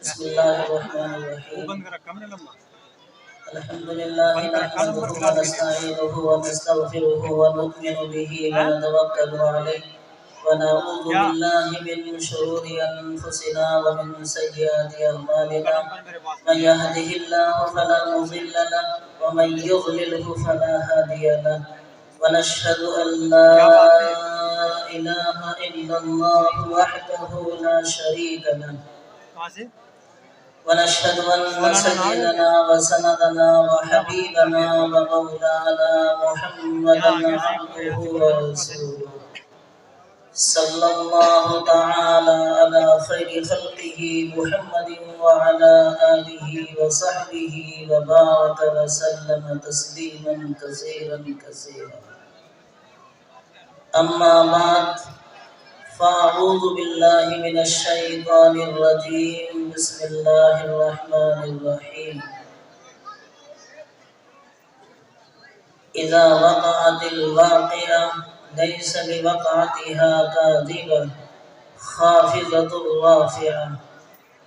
بسم الله الرحمن الرحيم. الحمد لله نحمده ونستعينه ونستغفره ونؤمن به ونتوكل عليه ونعوذ بالله من شرور أنفسنا ومن سيئات أعمالنا. من يهده الله فلا مضل له ومن يضلله فلا هادي له. ونشهد أن لا إله إلا الله وحده لا شريك له. ونشهد أن سيدنا وسندنا وحبيبنا ومولانا محمدا عبده ورسوله صلى الله تعالى على خير خلقه محمد وعلى آله وصحبه وبارك وسلم تسليما كثيرا كثيرا. أما بعد فأعوذ بالله من الشيطان الرجيم. بسم الله الرحمن الرحيم. إذا وقعت الواقعة ليس لوقعتها كاذبة خافضة رافعة.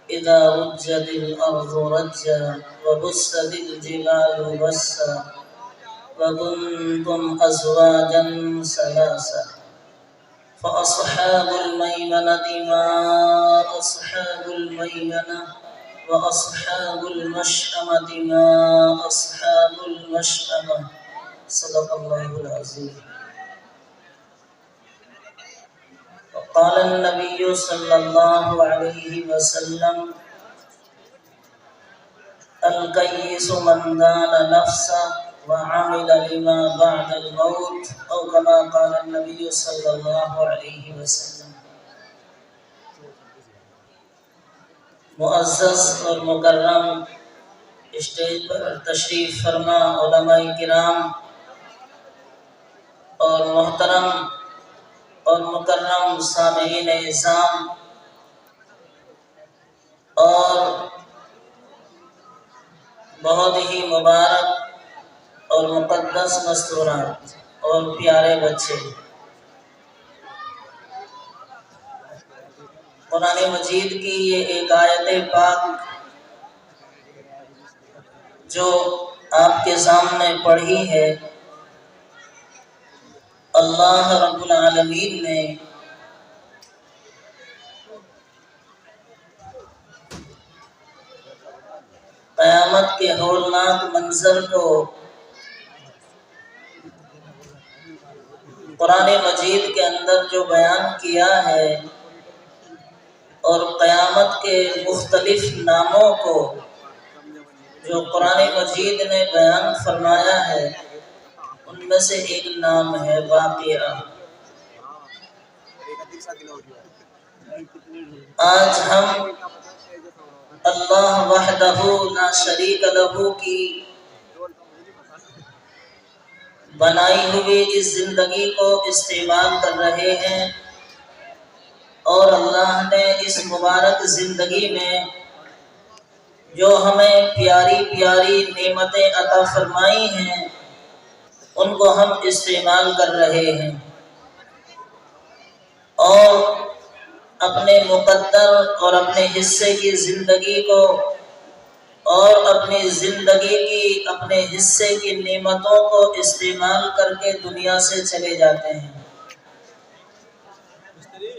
إذا رجت الأرض رجا وبست الجبال بسا وكنتم أزواجا ثلاثا. فأصحاب الميمنة ما أصحاب الميمنة وأصحاب المشأمة ما أصحاب المشأمة. صدق الله العظيم. وقال النبي صلى الله عليه وسلم الكيس من دان نفسه وعمل لما بعد الموت أو كما قال النبي صلى الله عليه وسلم. معزز اور مکرم اسٹیج پر تشریف فرما علماء کرام اور محترم اور مکرم سامعین اعظام اور بہت ہی مبارک اور مقدس مستورات اور پیارے بچے، قرآن مجید کی یہ ایک آیت پاک جو آپ کے سامنے پڑھی ہے، اللہ رب العالمین نے قیامت کے ہولناک منظر کو قرآن مجید کے اندر جو بیان کیا ہے اور قیامت کے مختلف ناموں کو جو قرآن مجید نے بیان فرمایا ہے، ان میں سے ایک نام ہے واقعہ۔ آج ہم اللہ وحدہ لا شریک لہ کی بنائی ہوئی اس زندگی کو استعمال کر رہے ہیں، اور اللہ نے اس مبارک زندگی میں جو ہمیں پیاری پیاری نعمتیں عطا فرمائی ہیں ان کو ہم استعمال کر رہے ہیں، اور اپنے مقدر اور اپنے حصے کی زندگی کو اور اپنی زندگی کی اپنے حصے کی نعمتوں کو استعمال کر کے دنیا سے چلے جاتے ہیں۔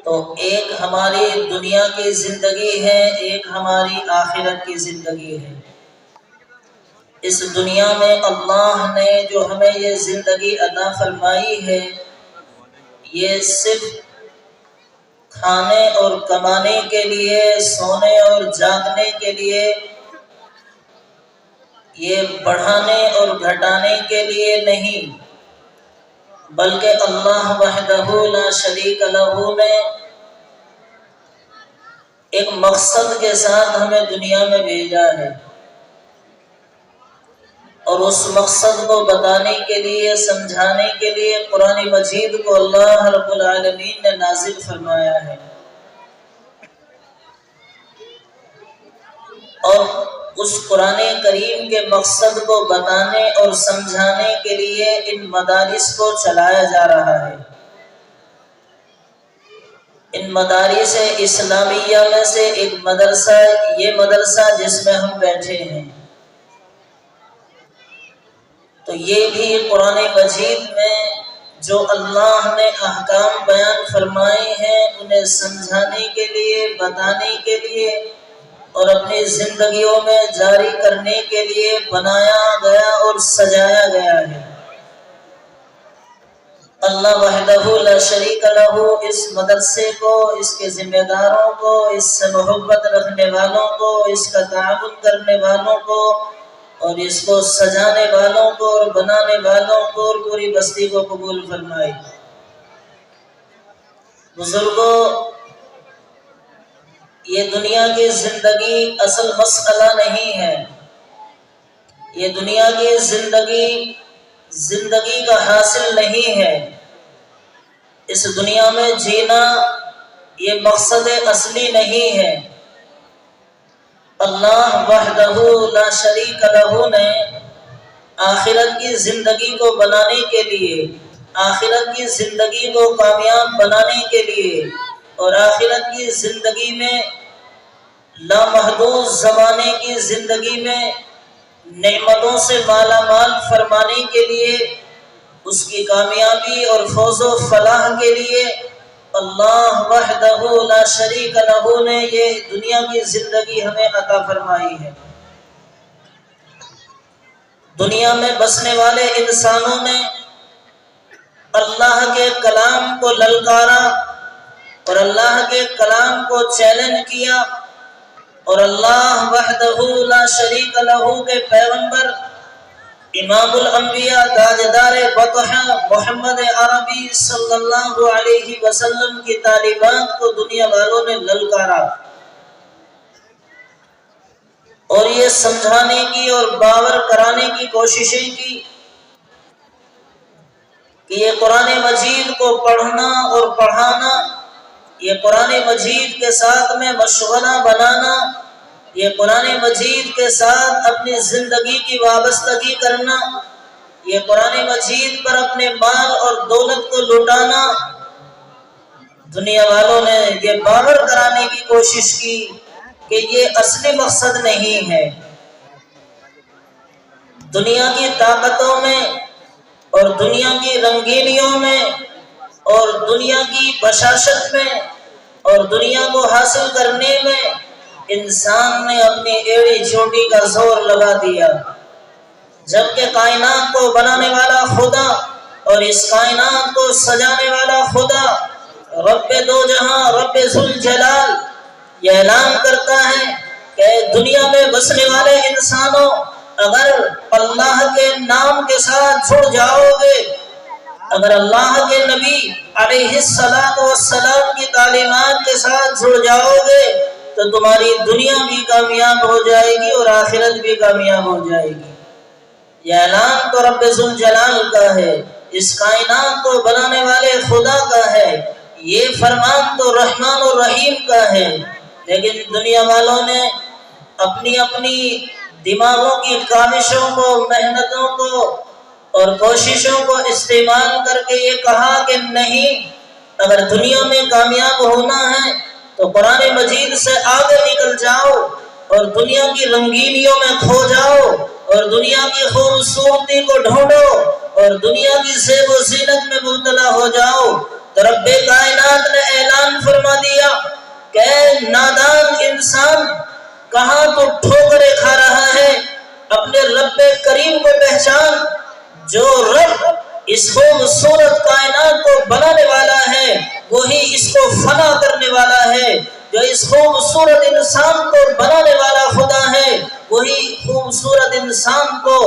تو ایک ہماری دنیا کی زندگی ہے، ایک ہماری آخرت کی زندگی ہے۔ اس دنیا میں اللہ نے جو ہمیں یہ زندگی عطا فرمائی ہے، یہ صرف کھانے اور کمانے کے لیے، سونے اور جاگنے کے لیے، یہ بڑھانے اور گھٹانے کے لیے نہیں، بلکہ اللہ وحدہ لا شریک لہ نے ایک مقصد کے ساتھ ہمیں دنیا میں بھیجا ہے، اور اس مقصد کو بتانے کے لیے، سمجھانے کے لیے قرآن مجید کو اللہ رب العالمین نے نازل فرمایا ہے۔ اور اس قرآن کریم کے مقصد کو بتانے اور سمجھانے کے لیے ان مدارس کو چلایا جا رہا ہے۔ ان مدارس اسلامیہ میں سے ایک مدرسہ، یہ مدرسہ جس میں ہم بیٹھے ہیں، تو یہ بھی قرآن مجید میں جو اللہ نے احکام بیان فرمائے ہیں انہیں سمجھانے کے لیے، بتانے کے لیے اور اپنی زندگیوں میں جاری کرنے کے لیے بنایا گیا اور سجایا گیا ہے۔ اللہ وحدہ لا شریک لہ اس مدرسے کو، اس کے ذمہ داروں کو، اس سے محبت رکھنے والوں کو، اس کا تعاون کرنے والوں کو اور اس کو سجانے والوں کو اور بنانے والوں کو اور پوری بستی کو قبول فرمائے۔ بزرگوں، یہ دنیا کی زندگی اصل مسئلہ نہیں ہے۔ یہ دنیا کی زندگی کا حاصل نہیں ہے۔ اس دنیا میں جینا یہ مقصد اصلی نہیں ہے۔ اللہ وحدہ لا شریک لہ نے آخرت کی زندگی کو بنانے کے لیے، آخرت کی زندگی کو کامیاب بنانے کے لیے اور آخرت کی زندگی میں لامحدود زمانے کی زندگی میں نعمتوں سے مالا مال فرمانے کے لیے، اس کی کامیابی اور فوز و فلاح کے لیے اللہ وحدہ لا شریک لہ نے یہ دنیا کی زندگی ہمیں عطا فرمائی ہے۔ دنیا میں بسنے والے انسانوں نے اللہ کے کلام کو للکارا اور اللہ کے کلام کو چیلنج کیا، اور اللہ وحدہ لا شریک لہ کے پیغمبر امام الانبیاء تاجدار بطحہ محمد عربی صلی اللہ علیہ وسلم کی تعلیمات کو دنیا والوں نے للکارا اور یہ سمجھانے کی اور باور کرانے کی کوششیں کی کہ یہ قرآن مجید کو پڑھنا اور پڑھانا، یہ قرآن مجید کے ساتھ میں مشغلہ بنانا، یہ قرآن مجید کے ساتھ اپنی زندگی کی وابستگی کرنا، یہ قرآن مجید پر اپنے مال اور دولت کو لٹانا، دنیا والوں نے یہ باور کرانے کی کوشش کی کہ یہ اصلی مقصد نہیں ہے۔ دنیا کی طاقتوں میں اور دنیا کی رنگینیوں میں اور دنیا کی بشاشت میں اور دنیا کو حاصل کرنے میں انسان نے اپنی ایڑی چوٹی کا زور لگا دیا، جبکہ کائنات کو بنانے والا خدا اور اس کائنات کو سجانے والا خدا رب دو جہاں رب ذوالجلال یہ اعلان کرتا ہے کہ دنیا میں بسنے والے انسانوں، اگر اللہ کے نام کے ساتھ جڑ جاؤ گے، اگر اللہ کے نبی علیہ السلام کی تعلیمات کے ساتھ جڑ جاؤ گے تو تمہاری دنیا بھی کامیاب ہو جائے گی اور آخرت بھی کامیاب ہو جائے گی۔ یہ اعلان تو رب ذوالجلال کا ہے، اس کائنات کو بنانے والے خدا کا ہے، یہ فرمان تو رحمان و رحیم کا ہے، لیکن دنیا والوں نے اپنی اپنی دماغوں کی کاوشوں کو، محنتوں کو اور کوششوں کو استعمال کر کے یہ کہا کہ نہیں، اگر دنیا میں کامیاب ہونا ہے تو قرآن مجید سے آگے نکل جاؤ اور دنیا کی رنگینیوں میں کھو جاؤ اور دنیا کی خوبصورتی کو ڈھونڈو اور دنیا کی زیب و زینت میں مبتلا ہو جاؤ۔ تو رب کائنات نے اعلان فرما دیا کہ نادان انسان، کہاں تو ٹھوکریں کھا رہا ہے، اپنے رب کریم کو پہچان، جو رب اس خوبصورت کائنات کو بنانے والا ہے وہی اس کو فنا کرنے والا ہے، جو اس خوبصورت انسان کو بنانے والا خدا ہے وہی خوبصورت انسان کو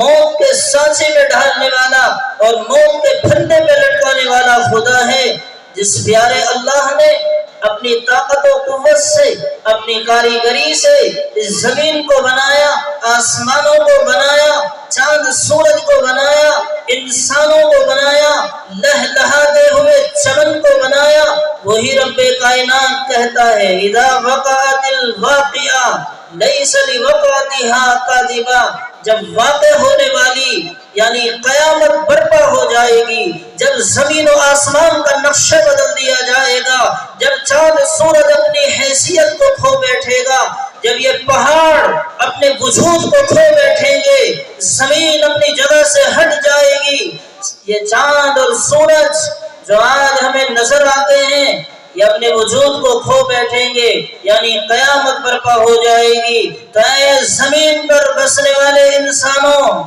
موت کے سانچے میں ڈالنے والا اور موت کے پھندے میں لٹکانے والا خدا ہے۔ جس پیارے اللہ نے اپنی طاقت و قوت سے، اپنی کاریگری سے اس زمین کو بنایا، آسمانوں کو بنایا، چاند سورج کو بنایا، انسانوں کو بنایا، لہلہاتے ہوئے چمن کو بنایا، وہی رب کائنات کہتا ہے اذا وقعت الواقعہ لیس لوقعتها کاذبہ، جب واقع ہونے والی یعنی قیامت برپا ہو جائے گی، جب زمین و آسمان کا نقشہ بدل دیا جائے گا، جب چاند سورج اپنی حیثیت کو کھو بیٹھے گا، جب یہ پہاڑ اپنے وجود کو کھو بیٹھیں گے، زمین اپنی جگہ سے ہٹ جائے گی، یہ چاند اور سورج جو آج ہمیں نظر آتے ہیں یہ اپنے وجود کو کھو بیٹھیں گے، یعنی قیامت برپا ہو جائے گی۔ تو اے زمین پر بسنے والے انسانوں،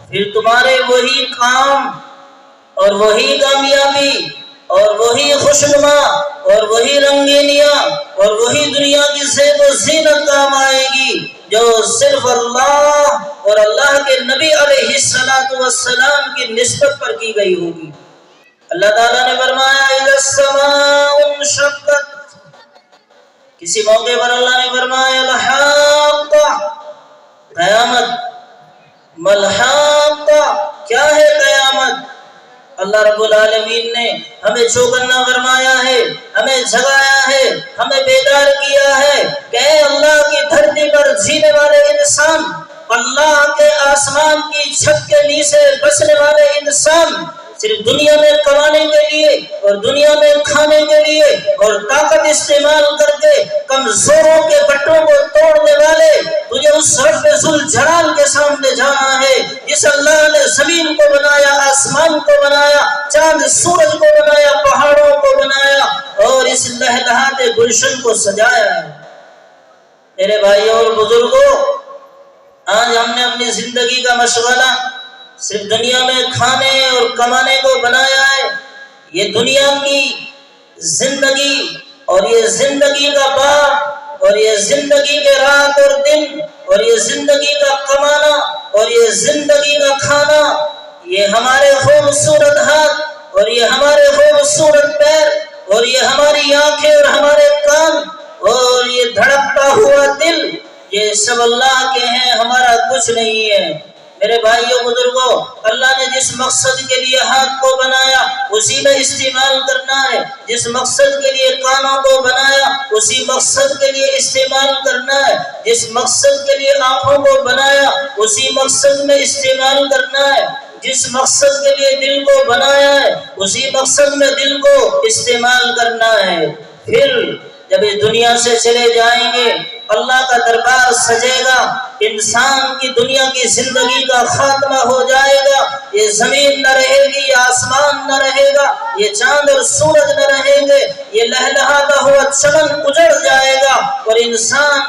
پھر تمہارے وہی کام اور وہی کامیابی اور وہی خوشنما اور وہی رنگینیاں اور وہی دنیا کی زیب و زینت کام آئے گی جو صرف اللہ اور اللہ کے نبی علیہ السلام کی نسبت پر کی گئی ہوگی۔ اللہ تعالیٰ نے فرمایا اذا السماء انشقت، کسی موقع پر اللہ نے فرمایا الحاقہ، قیامت، ملحاقہ، کیا ہے قیامت؟ اللہ رب العالمین نے ہمیں چوکنا فرمایا ہے، ہمیں جگایا ہے، ہمیں بیدار کیا ہے کہ اے اللہ کی دھرتی پر جینے والے انسان، اللہ کے آسمان کی چھت کے نیچے بسنے والے انسان، صرف دنیا میں کمانے کے لیے اور دنیا میں کھانے کے لیے اور طاقت استعمال کر کے کمزوروں کے بٹوں کو توڑنے والے، تجھے اس رب ذوالجلال کے سامنے جانا ہے جس اللہ نے زمین کو بنایا، آسمان کو بنایا، چاند سورج کو بنایا، پہاڑوں کو بنایا اور اس لہلہاتے گلشن کو سجایا ہے۔ میرے بھائیوں اور بزرگوں، آج ہم نے اپنی زندگی کا مشغلہ صرف دنیا میں کھانے اور کمانے کو بنایا ہے۔ یہ دنیا کی زندگی اور یہ زندگی کا باغ اور یہ زندگی کے رات اور دن اور یہ زندگی کا کمانا اور یہ زندگی کا کھانا، یہ ہمارے خوبصورت ہاتھ اور یہ ہمارے خوبصورت پیر اور یہ ہماری آنکھیں اور ہمارے کان اور یہ دھڑکتا ہوا دل، یہ سب اللہ کے ہیں، ہمارا کچھ نہیں ہے۔ میرے بھائیوں بزرگوں، اللہ نے جس مقصد کے لیے ہاتھ کو بنایا اسی میں استعمال کرنا ہے، جس مقصد کے لیے کانوں کو بنایا اسی مقصد کے لیے استعمال کرنا ہے، جس مقصد کے لیے آنکھوں کو بنایا اسی مقصد میں استعمال کرنا ہے، جس مقصد کے لیے دل کو بنایا ہے اسی مقصد میں دل کو استعمال کرنا ہے۔ پھر جب اس دنیا سے چلے جائیں گے، اللہ کا دربار سجے گا، انسان کی دنیا کی زندگی کا خاتمہ ہو جائے گا، یہ زمین نہ رہے گی، یہ آسمان نہ رہے گا، یہ چاند اور سورج نہ رہیں گے، یہ لہلہاتا ہوا چمن اجڑ جائے گا اور انسان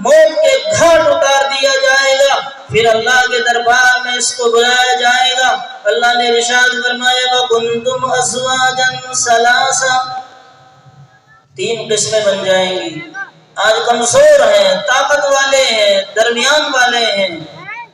موت کے گھاٹ اتار دیا جائے گا۔ پھر اللہ کے دربار میں اس کو بلایا جائے گا۔ اللہ نے ارشاد فرمایا وَكُنْتُمْ أَزْوَاجًا ثَلَاثًا، تین قسمیں بن جائیں گی۔ آج کمزور ہیں، طاقت والے ہیں، درمیان والے ہیں۔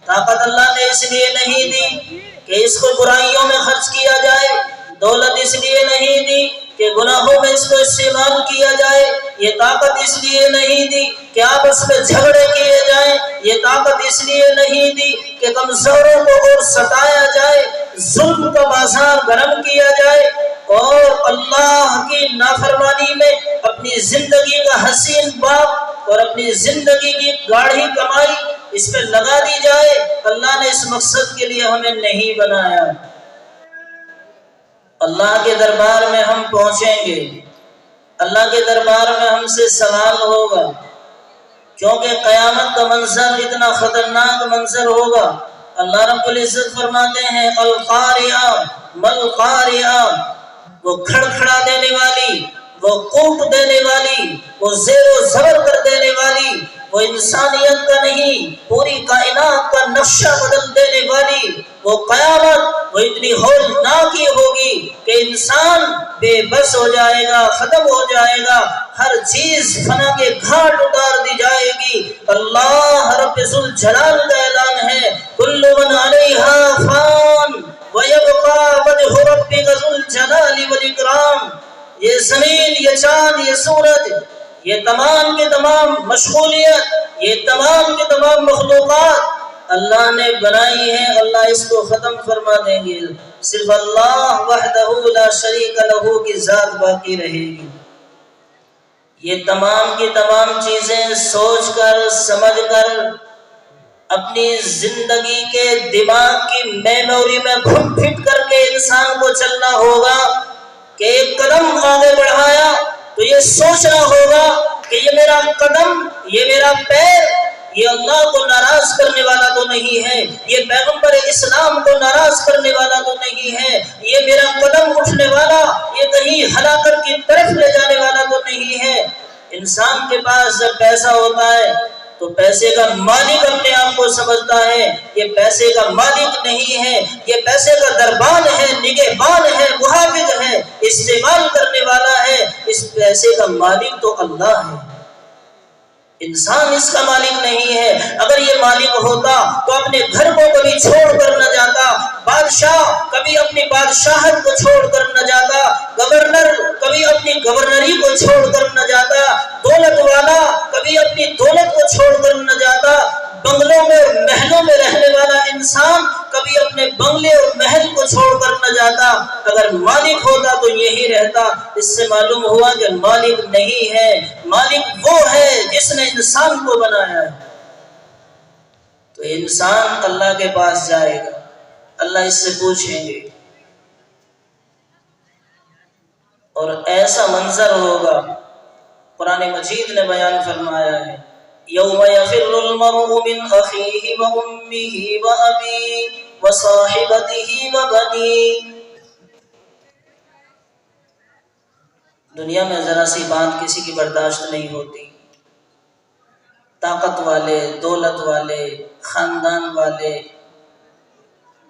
طاقت اللہ نے اس لیے نہیں دی کہ اس کو برائیوں میں خرچ کیا جائے، دولت اس لیے نہیں دی کہ گناہوں میں اس کو استعمال کیا جائے، یہ طاقت اس لیے نہیں دی کہ آپس میں جھگڑے کیے جائیں، یہ طاقت اس لیے نہیں دی کہ کمزوروں کو اور ستایا جائے، ظلم کا بازار گرم کیا جائے اور اللہ کی نافرمانی میں اپنی زندگی کا حسین باغ اور اپنی زندگی کی گاڑھی کمائی اس پہ لگا دی جائے۔ اللہ نے اس مقصد کے لیے ہمیں نہیں بنایا۔ اللہ کے دربار میں ہم پہنچیں گے، اللہ کے دربار میں ہم سے سوال ہوگا، کیونکہ قیامت کا منظر اتنا خطرناک منظر ہوگا۔ اللہ رب العزت فرماتے ہیں القاریہ ملقاریہ، وہ کھڑکھڑا دینے والی، وہ کوٹ دینے والی، وہ زیر و زبر کر دینے والی، وہ انسانیت کا نہیں پوری کائنات کا نقشہ بدل دینے والی وہ قیامت، وہ اتنی ہولناکی ہوگی کہ انسان بے بس ہو جائے گا، ختم ہو جائے گا، ہر چیز فنا کے گھاٹ اتار دی جائے گی۔ اللہ رب ذوالجلال کا اعلان ہے کل من علیہا فان وَيَبْقَى وَجْهُ رَبِّكَ ذُو الْجَلَالِ وَالْإِكْرَامِ، یہ زمین، یہ چاند، یہ سورج، یہ تمام کے تمام مشغولیت، یہ تمام کے تمام مخلوقات اللہ نے بنائی ہیں، اللہ اس کو ختم فرما دیں گے، صرف اللہ وحدہ لا شریک لہ کی ذات باقی رہے گی۔ یہ تمام کی تمام چیزیں سوچ کر سمجھ کر اپنی زندگی کے دماغ کی میموری میں گھٹ پھٹ کر کے انسان کو چلنا ہوگا کہ ایک قدم آگے بڑھایا تو یہ سوچنا ہوگا کہ یہ میرا قدم، یہ میرا پیر، یہ اللہ کو ناراض کرنے والا تو نہیں ہے، یہ پیغمبر اسلام کو ناراض کرنے والا تو نہیں ہے، یہ میرا قدم اٹھنے والا، یہ کہیں ہلاکت کی طرف لے جانے والا تو نہیں ہے۔ انسان کے پاس جب پیسہ ہوتا ہے تو پیسے کا مالک اپنے آپ کو سمجھتا ہے، یہ پیسے کا مالک نہیں ہے، یہ پیسے کا دربان ہے، نگہبان ہے، محافظ ہے، استعمال کرنے والا ہے۔ اس پیسے کا مالک تو اللہ ہے، انسان اس کا مالک نہیں ہے۔ اگر یہ مالک ہوتا تو اپنے گھر کو کبھی چھوڑ کر نہ جاتا، بادشاہ کبھی اپنی بادشاہت کو چھوڑ کر نہ جاتا، گورنر کبھی اپنی گورنری کو چھوڑ کر نہ جاتا، دولت والا کبھی اپنی دولت کو چھوڑ کر نہ جاتا، بنگلوں میں اور محلوں میں رہنے والا انسان کبھی اپنے بنگلے اور محل کو چھوڑ کر نہ جاتا۔ اگر مالک ہوتا تو یہی رہتا۔ اس سے معلوم ہوا کہ مالک نہیں ہے، مالک وہ ہے جس نے انسان کو بنایا ہے۔ تو انسان اللہ کے پاس جائے گا، اللہ اس سے پوچھیں گے، اور ایسا منظر ہوگا قرآن مجید نے بیان فرمایا ہے، یوم یفر المرء من اخیہ وامہ وابیہ وصاحبتہ وبنیہ۔ دنیا میں ذرا سی بات کسی کی برداشت نہیں ہوتی، طاقت والے، دولت والے، خاندان والے،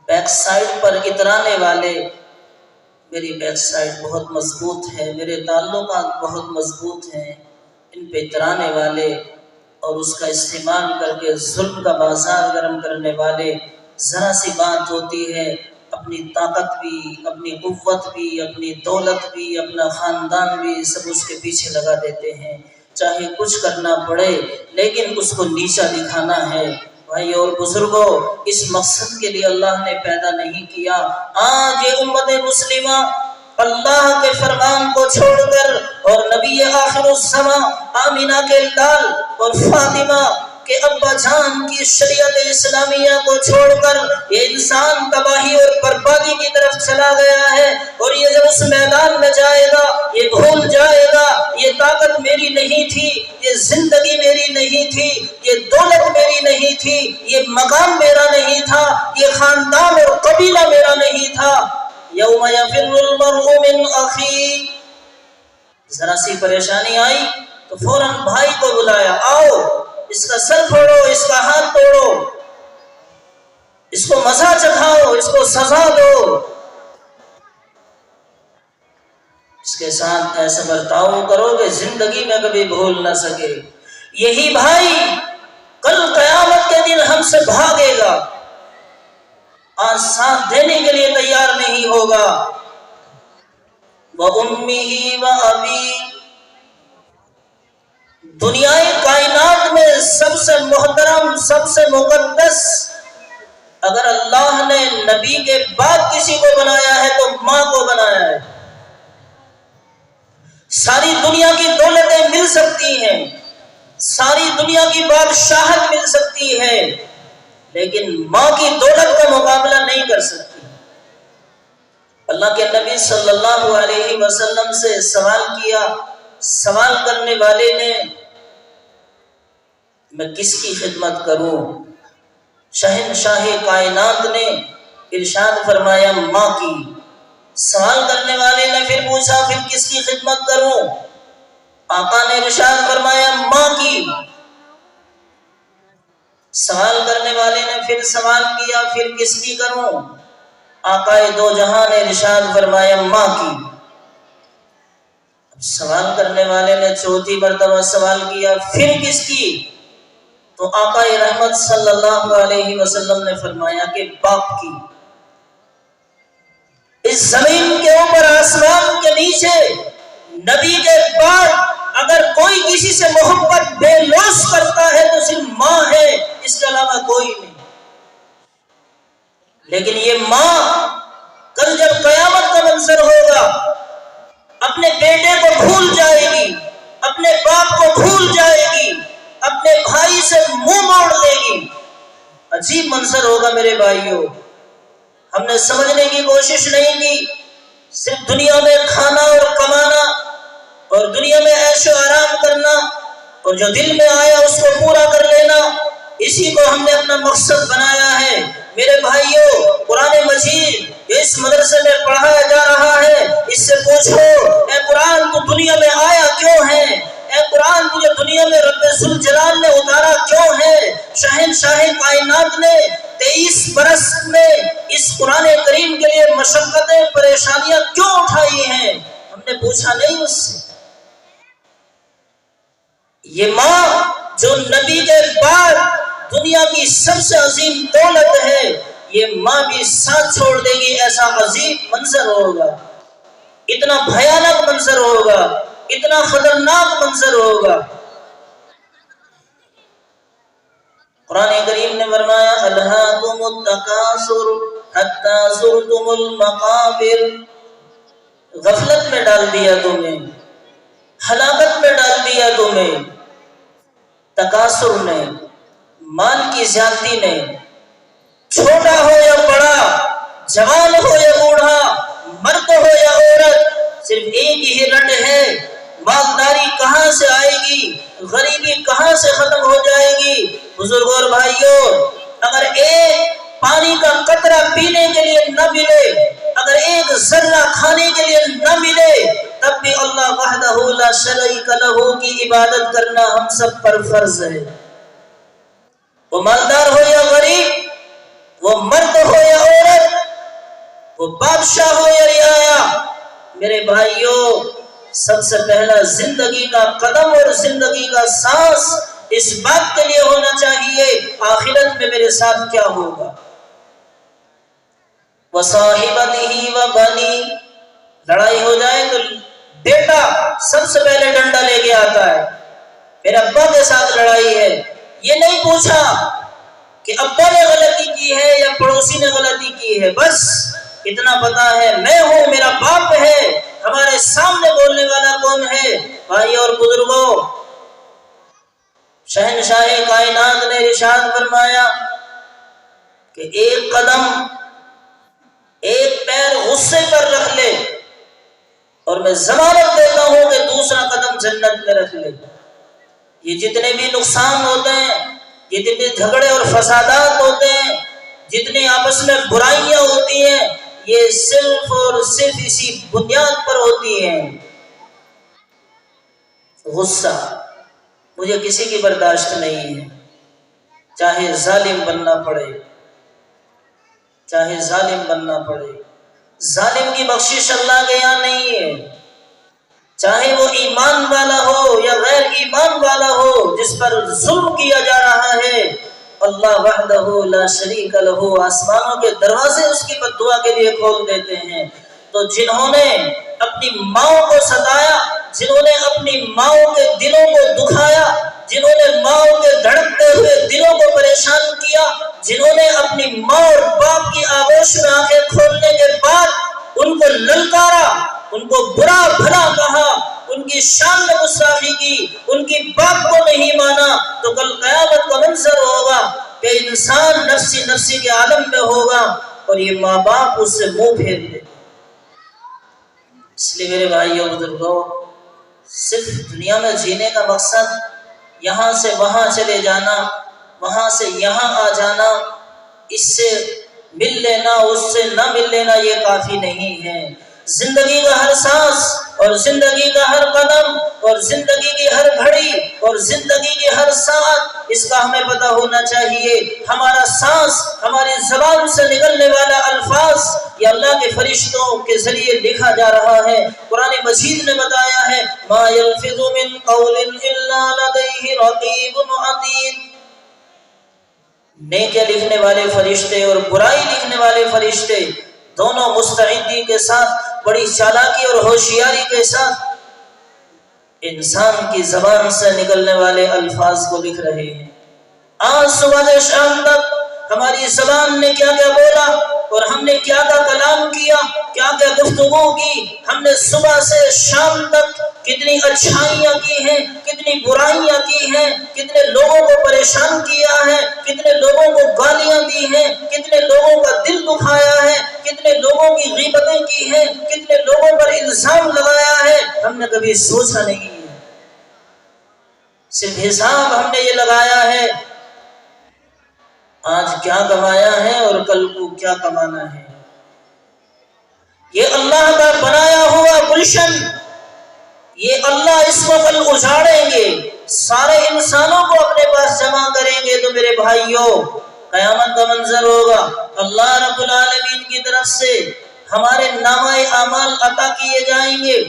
بیک سائڈ پر اترانے والے، میری بیک سائڈ بہت مضبوط ہے، میرے تعلقات بہت مضبوط ہیں، ان پہ اترانے والے اور اس کا استعمال کر کے ظلم کا بازار گرم کرنے والے، ذرا سی بات ہوتی ہے اپنی طاقت بھی، اپنی قوت بھی، اپنی دولت بھی، اپنا خاندان بھی سب اس کے پیچھے لگا دیتے ہیں، چاہے کچھ کرنا پڑے لیکن اس کو نیچا دکھانا ہے۔ بھائی اور بزرگوں، اس مقصد کے لیے اللہ نے پیدا نہیں کیا۔ آج یہ امت مسلمہ اللہ کے فرمان کو چھوڑ کر اور نبی آخر الزمان آمینہ کے لال اور فاطمہ کہ ابا جان کی شریعت اسلامیہ کو چھوڑ کر یہ انسان تباہی اور بربادی کی طرف چلا گیا ہے، اور یہ جب اس میدان میں جائے گا یہ بھول جائے گا یہ طاقت میری نہیں تھی، یہ زندگی میری نہیں تھی، یہ دولت میری نہیں تھی، یہ مقام میرا نہیں تھا، یہ خاندان اور قبیلہ میرا نہیں تھا۔ یوم یفر المرء من اخیہ، ذرا سی پریشانی آئی تو فوراً بھائی کو بلایا، آؤ اس کا سر پھوڑو، اس کا ہاتھ توڑو، اس کو مزہ چکھاؤ، اس کو سزا دو، اس کے ساتھ ایسا برتاؤ کرو کہ زندگی میں کبھی بھول نہ سکے۔ یہی بھائی کل قیامت کے دن ہم سے بھاگے گا، آج ساتھ دینے کے لیے تیار نہیں ہوگا۔ وَأُمِّهِ وَأَبِيهِ، دنیا کائنات میں سب سے محترم، سب سے مقدس اگر اللہ نے نبی کے بعد کسی کو بنایا ہے تو ماں کو بنایا ہے۔ ساری دنیا کی دولتیں مل سکتی ہیں، ساری دنیا کی بادشاہت مل سکتی ہے، لیکن ماں کی دولت کا مقابلہ نہیں کر سکتی۔ اللہ کے نبی صلی اللہ علیہ وسلم سے سوال کیا، سوال کرنے والے نے، میں کس کی خدمت کروں؟ شہنشاہ کائنات نے ارشاد فرمایا ماں کی۔ سوال کرنے والے نے پھر پوچھا پھر کس کی خدمت کروں؟ آقا نے ارشاد فرمایا ماں کی۔ سوال کرنے والے نے پھر سوال کیا پھر کس کی کروں؟ آقا دو جہاں نے ارشاد فرمایا ماں کی۔ سوال کرنے والے نے چوتھی مرتبہ سوال کیا پھر کس کی؟ تو آقا رحمت صلی اللہ علیہ وسلم نے فرمایا کہ باپ کی۔ اس زمین کے اوپر آسمان کے نیچے نبی کے بعد اگر کوئی کسی سے محبت بے لوث کرتا ہے تو صرف ماں ہے، اس کے علاوہ کوئی نہیں۔ لیکن یہ ماں کل جب قیامت کا منظر ہوگا اپنے بیٹے کو بھول جائے گی، اپنے باپ کو بھول جائے گی، اپنے بھائی سے منہ موڑ لے گی، عجیب منظر ہوگا میرے بھائیوں. ہم نے سمجھنے کی کوشش نہیں کی. صرف دنیا میں کھانا اور کمانا اور دنیا میں عیش و آرام کرنا اور جو دل میں آیا اس کو پورا کر لینا، اسی کو ہم نے اپنا مقصد بنایا ہے. میرے بھائیوں، قرآن مجید اس مدرسے میں پڑھایا جا رہا ہے. اس سے پوچھو، اے قرآن تو دنیا میں آیا کیوں ہے؟ اے قرآن تجھے دنیا میں رب ذوالجلال نے اتارا کیوں ہے؟ شہنشاہ کائنات نے 23 برس میں اس قرآن کریم کے لیے مشقتیں پریشانیاں کیوں اٹھائی ہیں؟ ہم نے پوچھا نہیں اس سے. یہ ماں جو نبی کے بعد دنیا کی سب سے عظیم دولت ہے، یہ ماں بھی ساتھ چھوڑ دے گی. ایسا عظیم منظر ہوگا، اتنا بھیانک منظر ہوگا، اتنا خطرناک منظر ہوگا. قرآن کریم نے فرمایا الہاکم التکاثر حتی زرتم المقابر. غفلت میں ڈال دیا تمہیں، ہلاکت میں ڈال دیا تمہیں تکاثر نے، مال کی زیادتی نے. چھوٹا ہو یا بڑا، جوان ہو یا بوڑھا، مرد ہو یا عورت، صرف ایک ہی رٹ ہے: مالداری کہاں سے آئے گی، غریبی کہاں سے ختم ہو جائے گی. بزرگوں اور بھائیوں، اگر ایک پانی کا قطرہ پینے کے لیے نہ ملے، اگر ایک ذرہ کھانے کے لیے نہ ملے، تب بھی اللہ وحدہ لا شریک لہ کی عبادت کرنا ہم سب پر فرض ہے. وہ مالدار ہو یا غریب، وہ مرد ہو یا عورت، وہ بادشاہ ہو یا رعایا. میرے بھائیوں، سب سے پہلا زندگی کا قدم اور زندگی کا سانس اس بات کے لیے ہونا چاہیے آخرت میں میرے ساتھ کیا ہوگا. وصاحبتہ وبنی، لڑائی ہو جائے تو بیٹا سب سے پہلے ڈنڈا لے کے آتا ہے. میرے ابا کے ساتھ لڑائی ہے، یہ نہیں پوچھا کہ ابا نے غلطی کی ہے یا پڑوسی نے غلطی کی ہے، بس اتنا پتا ہے میں ہوں، میرا باپ ہے، ہمارے سامنے بولنے والا کون ہے. بھائی اور بزرگوں، شہنشاہ کائنات نے ارشاد فرمایا کہ ایک قدم، ایک پیر غصے پر رکھ لے اور میں ضمانت دیتا ہوں کہ دوسرا قدم جنت میں رکھ لے. یہ جتنے بھی نقصان ہوتے ہیں، جتنے جھگڑے اور فسادات ہوتے ہیں، جتنی آپس میں برائیاں ہوتی ہیں، یہ صرف اور صرف اسی بنیاد پر ہوتی ہیں. غصہ مجھے کسی کی برداشت نہیں ہے، چاہے ظالم بننا پڑے، چاہے ظالم بننا پڑے. ظالم کی بخشش اللہ کے یہاں نہیں ہے، چاہے وہ ایمان والا ہو یا غیر ایمان والا ہو. جس پر ظلم کیا جا رہا ہے، اللہ وحدہ لا شریک لہ آسمانوں کے دروازے اس کی بد دعا کے لیے کھول دیتے ہیں. تو جنہوں نے اپنی ماؤں کو ستایا، جنہوں نے اپنی ماؤں کے دلوں کو دکھایا، جنہوں نے ماؤں کے دھڑکتے ہوئے دلوں کو پریشان کیا، جنہوں نے اپنی ماں اور باپ کی آغوش میں آنکھیں کھولنے کے بعد ان کو للکارا، ان کو برا بھلا کہا، ان کی شان میں گستاخی کی، ان کی بات کو نہیں مانا، تو کل قیامت کا منظر ہوگا کہ انسان نفسی نفسی کے عالم میں ہوگا اور یہ ماں باپ اس سے منہ پھیر دے. اس لیے میرے بھائیوں بزرگوں، صرف دنیا میں جینے کا مقصد یہاں سے وہاں چلے جانا، وہاں سے یہاں آ جانا، اس سے مل لینا، اس سے نہ مل لینا، یہ کافی نہیں ہے. زندگی کا ہر سانس اور زندگی کا ہر قدم اور زندگی کی ہر گھڑی اور زندگی کی ہر ساعت، اس کا ہمیں پتہ ہونا چاہیے. ہمارا سانس، ہماری زبان سے نکلنے والا الفاظ، یہ اللہ کے فرشتوں کے ذریعے لکھا جا رہا ہے. قرآن مجید نے بتایا ہے ما یلفظ من قول الا لدیہ رقیب عتید. نیکیاں لکھنے والے فرشتے اور برائی لکھنے والے فرشتے دونوں مستعدی کے ساتھ، بڑی چالاکی اور ہوشیاری کے ساتھ انسان کی زبان سے نکلنے والے الفاظ کو لکھ رہے ہیں. آج صبح سے شام تک ہماری زبان نے کیا کیا بولا اور ہم نے کیا کیا کلام کیا، کیا کیا گفتگو کی. ہم نے صبح سے شام تک کتنی اچھائیاں کی ہیں، کتنی برائیاں کی ہیں، کتنے لوگوں کو پریشان کیا ہے، کتنے لوگوں کو گالیاں کبھی سوچا نہیں ہے. صرف حساب ہم نے یہ لگایا ہے آج کیا کمایا ہے اور کل کو کیا کمانا ہے. یہ اللہ کا بنایا ہوا گلشن، یہ اللہ اس کو کل اجاڑیں گے، سارے انسانوں کو اپنے پاس جمع کریں گے. تو میرے بھائیوں قیامت کا منظر ہوگا. اللہ رب العالمین کی طرف سے ہمارے نامہ اعمال عطا کیے جائیں گے.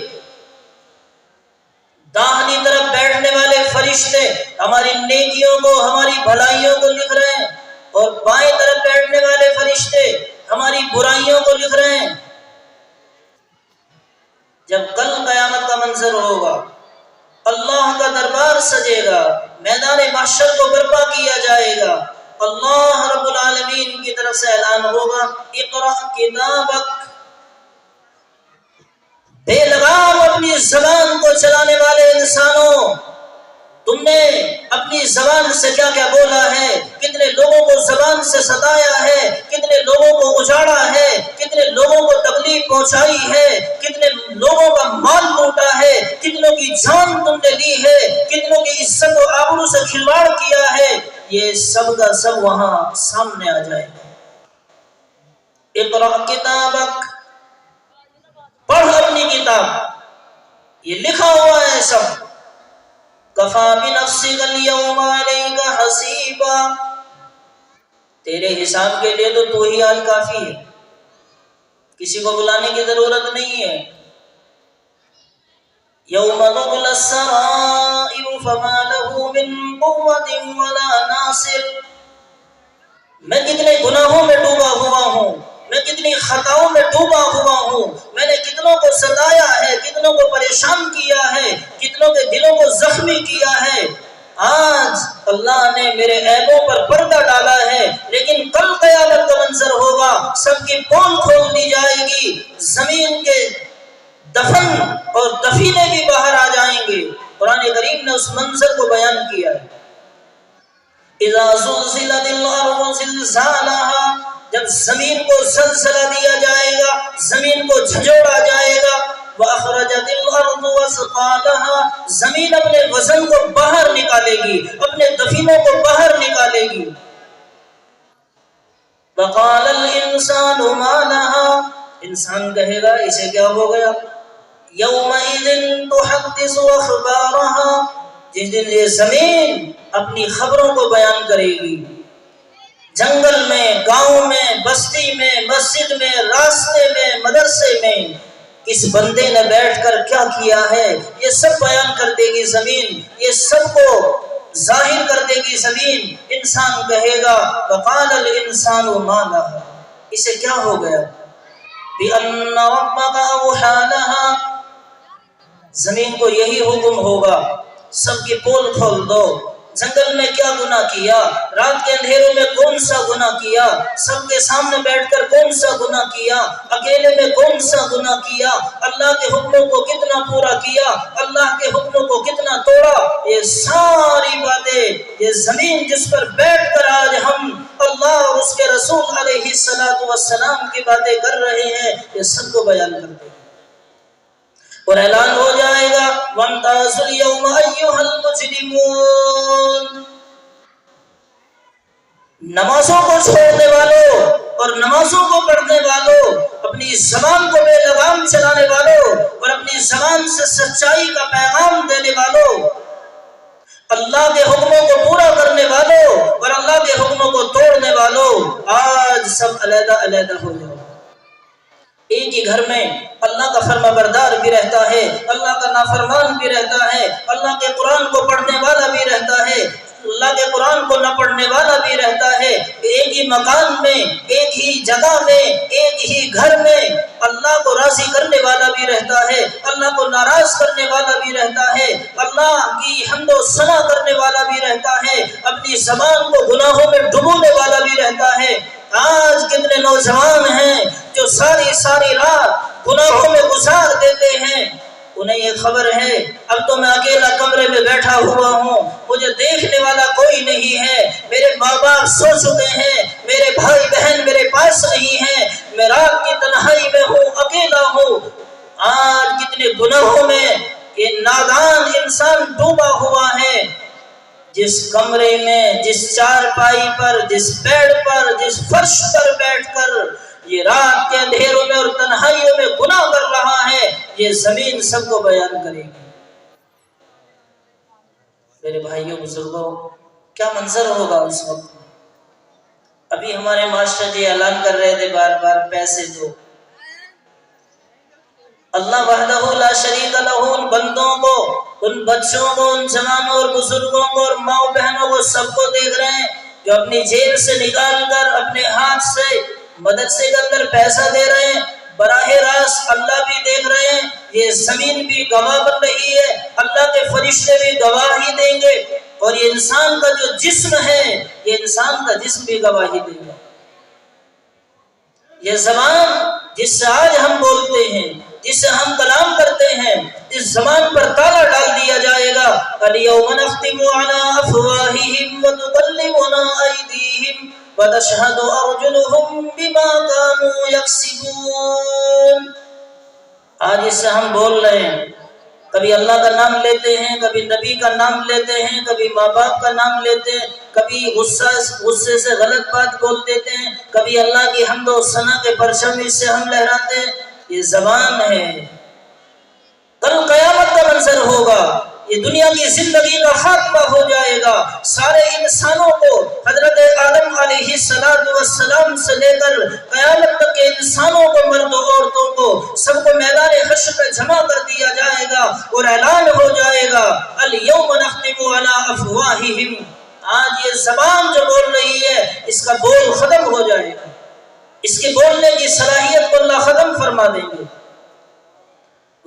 داہنی طرف بیٹھنے والے فرشتے ہماری نیکیوں کو، ہماری بھلائیوں کو لکھ رہے ہیں، اور بائیں طرف بیٹھنے والے فرشتے ہماری برائیوں کو لکھ رہے ہیں. جب کل قیامت کا منظر ہوگا، اللہ کا دربار سجے گا، میدان محشر کو برپا کیا جائے گا، اللہ رب العالمین کی طرف سے اعلان ہوگا اقرأ کتابک. بے لگام اپنی زبان کو چلانے والے انسانوں، تم نے اپنی زبان سے کیا کیا بولا ہے، کتنے لوگوں کو زبان سے ستایا ہے، کتنے لوگوں کو اجاڑا ہے، کتنے لوگوں کو تکلیف پہنچائی ہے، کتنے لوگوں کا مال لوٹا ہے، کتنوں کی جان تم نے لی ہے، کتنوں کی عزت و آبرو سے کھلواڑ کیا ہے. یہ سب کا سب وہاں سامنے آ جائے گا. اقرأ کتابک، پڑھ اپنی کتاب، یہ لکھا ہوا ہے سب. کفا بنفسک اليوم علیک حسیبا، تیرے حساب کے لیے تو ہی آج کافی ہے، کسی کو بلانے کی ضرورت نہیں ہے. یوم تبلی السرائر فما له من قوة ولا ناصر. میں کتنے گناہوں میں ڈوبا ہوا ہوں، میں کتنی خطاؤں میں ڈوبا ہوا ہوں، میں نے کتنوں کو ستایا ہے، کتنوں کو پریشان کیا ہے، کتنوں کے دلوں کو زخمی کیا ہے. آج اللہ نے میرے عیبوں پر پردہ ڈالا ہے، لیکن کل قیامت کا منظر ہوگا، سب کی پول کھول دی جائے گی، زمین کے دفن اور دفینے بھی باہر آ جائیں گے. قرآن کریم نے اس منظر کو بیان کیا ہے. اذا زلزلت الارض زلزالها، جب زمین کو زلزلہ دیا جائے گا، زمین کو جھنجھوڑا جائے گا. واخرجت الارض اثقالها، زمین اپنے وزن کو باہر نکالے گی، اپنے دفینوں کو باہر نکالے گی. وقال الانسان ما لها، انسان کہے گا اسے کیا ہو گیا. یومئذ تحدث اخبارها، جس دن یہ زمین اپنی خبروں کو بیان کرے گی. جنگل میں، گاؤں میں، بستی میں، مسجد میں، راستے میں، مدرسے میں اس بندے نے بیٹھ کر کیا کیا ہے یہ سب بیان کر دے گی زمین، یہ سب کو ظاہر کر دے گی زمین. انسان کہے گا وقال الانسان ما لها، اسے کیا ہو گیا. بأن ربك أوحى لها، زمین کو یہی حکم ہوگا سب کی پول کھول دو. جنگل میں کیا گناہ کیا، رات کے اندھیروں میں کون سا گناہ کیا، سب کے سامنے بیٹھ کر کون سا گناہ کیا، اکیلے میں کون سا گناہ کیا، اللہ کے حکموں کو کتنا پورا کیا، اللہ کے حکموں کو کتنا توڑا. یہ ساری باتیں، یہ زمین جس پر بیٹھ کر آج ہم اللہ اور اس کے رسول علیہ السلام کی باتیں کر رہے ہیں، یہ سب کو بیان کرتے ہیں. اور اعلان ہو جائے گا وَامْتَازُوا الْيَوْمَ أَيُّهَا الْمُجْرِمُونَ، نمازوں کو چھوڑنے والوں اور نمازوں کو پڑھنے والوں، اپنی زبان کو بے لگام چلانے والوں اور اپنی زبان سے سچائی کا پیغام دینے والوں، اللہ کے حکموں کو پورا کرنے والوں اور اللہ کے حکموں کو توڑنے والوں، آج سب علیحدہ علیحدہ ہو جاؤ. ایک ہی گھر میں اللہ کا فرما بردار بھی رہتا ہے، اللہ کا نافرمان بھی رہتا ہے، اللہ کے قرآن کو پڑھنے والا بھی رہتا ہے، اللہ کے قرآن کو نہ پڑھنے والا بھی رہتا ہے. ایک ہی مکان میں، ایک ہی جگہ میں، ایک ہی گھر میں اللہ کو راضی کرنے والا بھی رہتا ہے، اللہ کو ناراض کرنے والا بھی رہتا ہے، اللہ کی حمد و ثنا کرنے والا بھی رہتا ہے، اپنی زبان کو گناہوں میں ڈبونے والا بھی رہتا ہے. آج کتنے نوجوان ہیں جو ساری رات گناہوں میں گزار دیتے ہیں، انہیں یہ خبر ہے اب تو میں اکیلا کمرے میں بیٹھا ہوا ہوں، مجھے دیکھنے والا کوئی نہیں ہے، میرے ماں باپ سو چکے ہیں، میرے بھائی بہن میرے پاس نہیں ہیں، میں رات کی تنہائی میں ہوں، اکیلا ہوں. آج کتنے گناہوں میں کہ نادان انسان ڈوبا ہوا ہے، جس کمرے میں، جس چارپائی پر، جس بیڈ پر، جس فرش پر بیٹھ کر یہ رات کے اندھیروں میں اور تنہائیوں میں گناہ کر رہا ہے، یہ زمین سب کو بیان کرے گی۔ میرے بھائیوں بزرگوں، کیا منظر ہوگا اس وقت؟ ابھی ہمارے ماسٹر جی اعلان کر رہے تھے بار بار پیسے دو۔ اللہ وحدہ لا شریک لہ ان بندوں کو، ان بچوں کو، ان جوانوں اور بزرگوں کو اور ماں بہنوں کو، سب کو دیکھ رہے ہیں جو اپنی جیب سے نکال کر اپنے ہاتھ سے مدرسے کے اندر پیسہ دے رہے ہیں۔ براہ راست اللہ بھی دیکھ رہے ہیں، یہ زمین بھی گواہ بن رہی ہے، اللہ کے فرشتے بھی گواہی دیں گے، اور یہ انسان کا جو جسم ہے، یہ انسان کا جسم بھی گواہی دے گا۔ یہ زبان جس سے آج ہم بولتے ہیں، جس سے ہم کلام کرتے ہیں، اس زبان پر تالا ڈال دیا جائے گا۔ اليوم نختم على افواههم وتكلمنا ايديهم وتشهد ارجلهم بما كانوا يكسبون۔ آج اس سے ہم بول رہے ہیں، کبھی اللہ کا نام لیتے ہیں، کبھی نبی کا نام لیتے ہیں، کبھی ماں باپ کا نام لیتے ہیں، کبھی غصے سے غلط بات بول دیتے ہیں، کبھی اللہ کی حمد و ثنا کے پرچم اس سے ہم لہراتے ہیں۔ یہ زبان ہے، کل قیامت کا منظر ہوگا، یہ دنیا کی زندگی کا خاتمہ ہو جائے گا۔ سارے انسانوں کو، حضرت آدم علیہ السلام سے لے کر قیامت تک کے انسانوں کو، مرد و عورتوں کو، سب کو میدان حشر پہ جمع کر دیا جائے گا اور اعلان ہو جائے گا الیوم نختم علی افواہہم۔ آج یہ زبان جو بول رہی ہے، اس کا بول ختم ہو جائے گا، اس کے بولنے کی صلاحیت کو اللہ ختم فرما دیں گے۔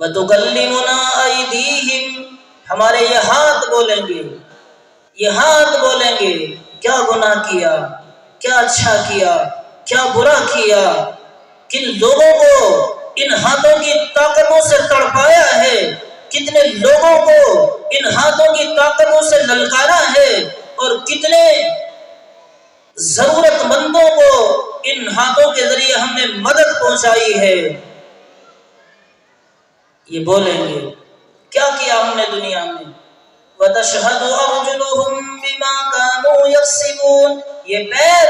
وَتُكَلِّمُنَا أَيْدِيهِمْ، ہمارے یہ ہاتھ بولیں گے، یہ ہاتھ بولیں گے کیا گناہ کیا، کیا اچھا کیا، کیا برا کیا، کن لوگوں کو ان ہاتھوں کی طاقتوں سے تڑپایا ہے، کتنے لوگوں کو ان ہاتھوں کی طاقتوں سے للکارا ہے، اور کتنے ضرورت مندوں کو ان ہاتھوں کے ذریعے ہم نے مدد پہنچائی ہے۔ یہ بولیں گے کیا کیا ہم نے دنیا میں۔ وَتَشْهَدُ أَرْجُلُهُمْ بِمَا كَانُوا يَكْسِبُونَ، یہ پیر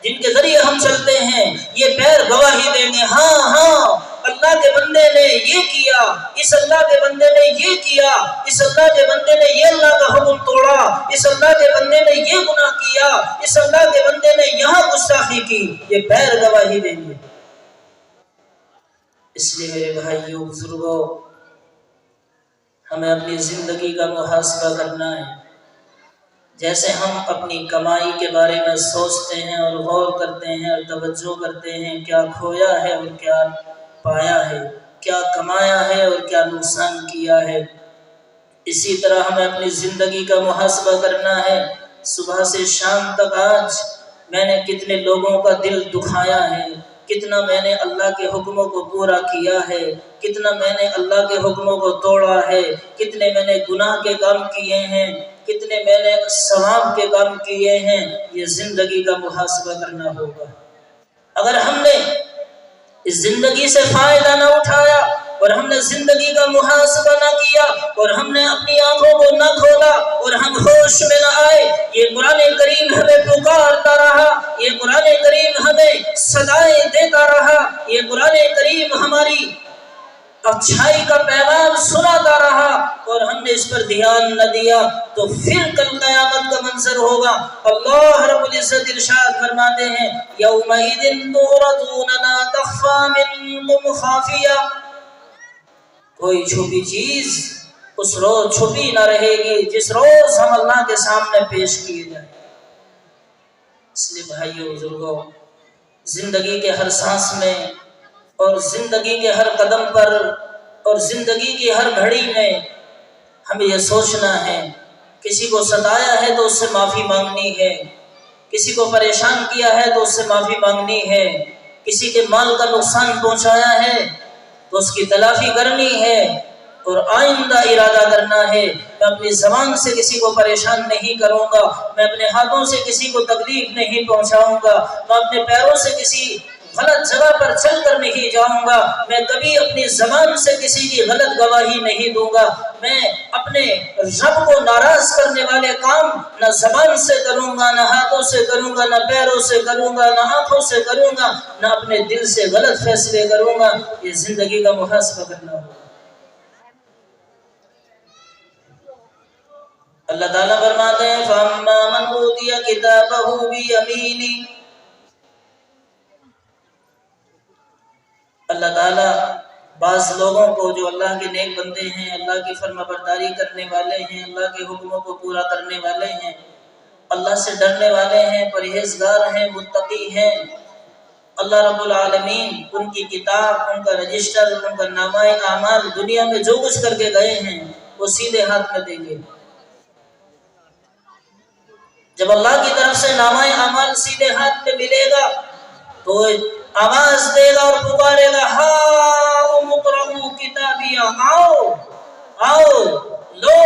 جن کے ذریعے ہم چلتے ہیں، یہ پیر گواہی دیں گے، ہاں ہاں اللہ کے بندے نے یہ کیا، اس اللہ کے بندے نے یہ کیا، اس اللہ کے بندے نے یہ اللہ کا حکم توڑا، اس اللہ کے بندے نے یہ گناہ کیا، اس اللہ کے بندے نے یہاں گستاخی کی، یہ پیر گواہی دیں گے۔ اس لیے میرے بھائیوں بزرگوں، ہمیں اپنی زندگی کا محاسبہ کرنا ہے۔ جیسے ہم اپنی کمائی کے بارے میں سوچتے ہیں اور غور کرتے ہیں اور توجہ کرتے ہیں، کیا کھویا ہے اور کیا پایا ہے، کیا کمایا ہے اور کیا نقصان کیا ہے، اسی طرح ہمیں اپنی زندگی کا محاسبہ کرنا ہے۔ صبح سے شام تک آج میں نے کتنے لوگوں کا دل دکھایا ہے، کتنا میں نے اللہ کے حکموں کو پورا کیا ہے، کتنا میں نے اللہ کے حکموں کو توڑا ہے، کتنے میں نے گناہ کے کام کیے ہیں، کتنے میں نے ثواب کے کام کیے ہیں۔ یہ زندگی کا محاسبہ کرنا ہوگا۔ اگر ہم نے اس زندگی سے فائدہ نہ اٹھایا اور ہم نے زندگی کا محاسبہ نہ کیا اور ہم نے اپنی آنکھوں کو نہ کھولا اور ہم ہوش میں نہ آئے، یہ قرآن کریم ہمیں پکارتا رہا، یہ قرآن کریم ہمیں صدائیں دیتا رہا، یہ قرآن کریم ہماری اچھائی کا پیغام سناتا رہا اور ہم نے اس پر دھیان نہ دیا، تو پھر کل قیامت کا منظر ہوگا۔ اللہ رب العزت ارشاد فرماتے ہیں یومئذ تعرضون لا تخفی منکم خافیہ، کوئی چھپی چیز اس روز چھپی نہ رہے گی جس روز ہم اللہ کے سامنے پیش کیے جائیں۔ اس لیے بھائیو بزرگوں، زندگی کے ہر سانس میں اور زندگی کے ہر قدم پر اور زندگی کی ہر گھڑی میں ہمیں یہ سوچنا ہے، کسی کو ستایا ہے تو اس سے معافی مانگنی ہے، کسی کو پریشان کیا ہے تو اس سے معافی مانگنی ہے، کسی کے مال کا نقصان پہنچایا ہے تو اس کی تلافی کرنی ہے، اور آئندہ ارادہ کرنا ہے میں اپنی زبان سے کسی کو پریشان نہیں کروں گا، میں اپنے ہاتھوں سے کسی کو تکلیف نہیں پہنچاؤں گا، میں اپنے پیروں سے کسی غلط جگہ پر چل کر نہیں جاؤں گا، میں کبھی اپنی زبان سے کسی کی غلط گواہی نہیں دوں گا، میں اپنے رب کو ناراض کرنے والے کام نہ زبان سے کروں گا، نہ ہاتھوں سے کروں گا، نہ پیروں سے کروں گا، نہ آنکھوں سے کروں گا، نہ اپنے دل سے غلط فیصلے کروں گا۔ یہ زندگی کا محاسبہ کرنا ہوگا۔ اللہ تعالیٰ فرماتے ہیں فَأَمَّا مَنْ أُوتِيَ كِتَابَهُ بِيَمِينِهِ، اللہ تعالیٰ بعض لوگوں کو جو اللہ کے نیک بندے ہیں، اللہ کی فرما برداری کرنے والے ہیں، اللہ کے حکموں کو پورا کرنے والے ہیں، اللہ سے ڈرنے والے ہیں، پرہیزگار ہیں، متقی ہیں، اللہ رب العالمین ان کی کتاب، ان کا رجسٹر، ان کا نامہ اعمال دنیا میں جو کچھ کر کے گئے ہیں وہ سیدھے ہاتھ میں دیں گے۔ جب اللہ کی طرف سے نامہ اعمال سیدھے ہاتھ میں ملے گا تو آواز دے گا اور پکارے گا ہاؤم اقرؤوا کتابیہ، آؤ آؤ لو